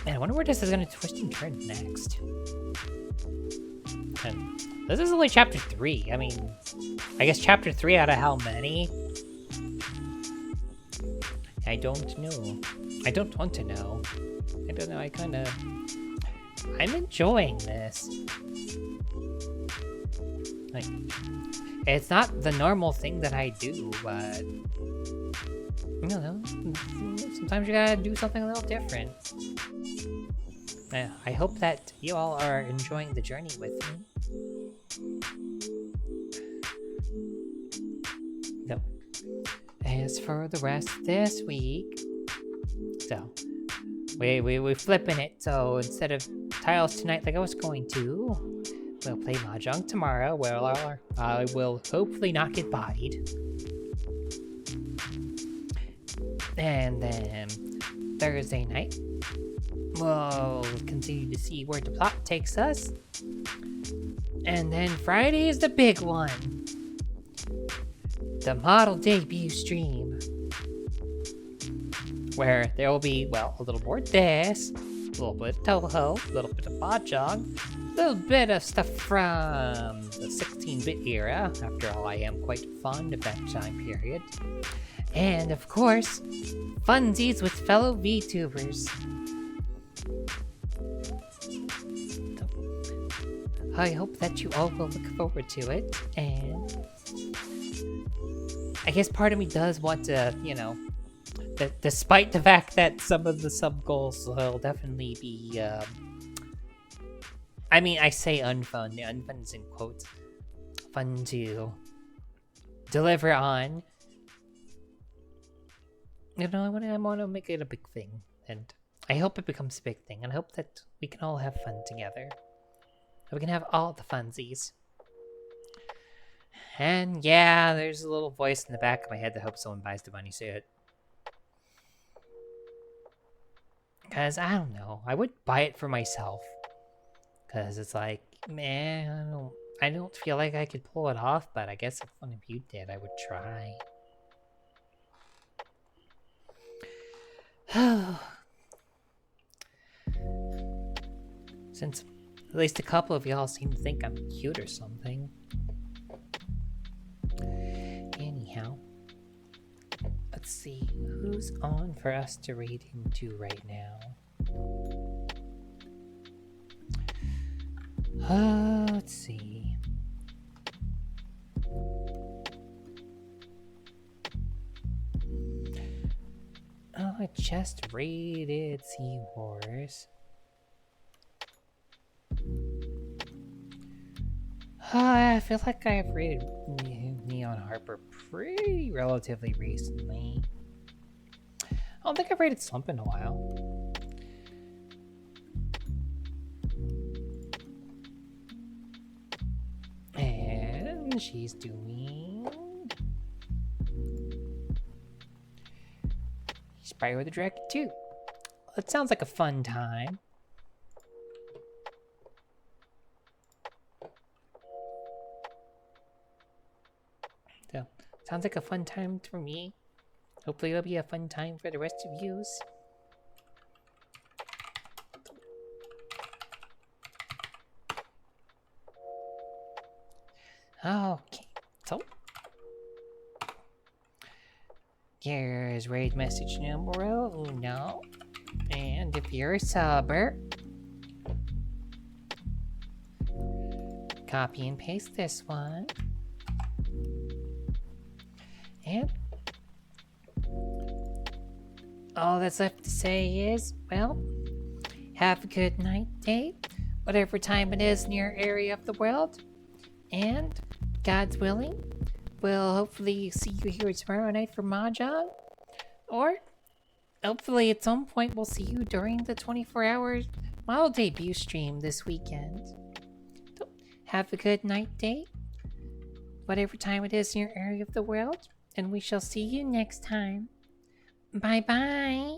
Man, I wonder where this is going to twist and turn next. And this is only chapter 3. I mean, I guess chapter 3 out of how many? I don't know. I don't want to know. I don't know, I'm enjoying this. Like, it's not the normal thing that I do, but you know, sometimes you gotta do something a little different. I hope that you all are enjoying the journey with me. So, as for the rest this week, so we're flipping it. So instead of tiles tonight, like I was going to, we'll play Mahjong tomorrow, where I will hopefully not get bodied. And then Thursday night, we'll continue to see where the plot takes us. And then Friday is the big one. The model debut stream. Where there will be, well, a little more of this, a little bit of Touhou, a little bit of Mahjong, little bit of stuff from the 16-bit era. After all, I am quite fond of that time period. And of course, funsies with fellow VTubers. I hope that you all will look forward to it, and I guess part of me does want to, you know, despite the fact that some of the sub-goals will definitely be, I mean, I say unfun, the unfun is in quotes, fun to deliver on. You know, I want to make it a big thing, and I hope it becomes a big thing, and I hope that we can all have fun together. We can have all the funsies. And yeah, there's a little voice in the back of my head that hopes someone buys the bunny suit. Because, I don't know, I would buy it for myself. Because it's like, man, I don't feel like I could pull it off, but I guess if one of you did, I would try. Since at least a couple of y'all seem to think I'm cute or something. Anyhow, let's see who's on for us to read into right now. Let's see. Oh, I just raided Seahorse. I feel like I've rated Neon Harper pretty relatively recently. I don't think I've rated Slump in a while. And she's doing Spyro the Dragon 2. That sounds like a fun time. So, sounds like a fun time for me. Hopefully it'll be a fun time for the rest of yous. Okay, so here's raid message numero uno. And if you're a subber, copy and paste this one. And all that's left to say is, well, have a good night, day, whatever time it is in your area of the world. And, God's willing, we'll hopefully see you here tomorrow night for Mahjong. Or, hopefully at some point we'll see you during the 24-hour model debut stream this weekend. So, have a good night, day, whatever time it is in your area of the world. And we shall see you next time. Bye-bye.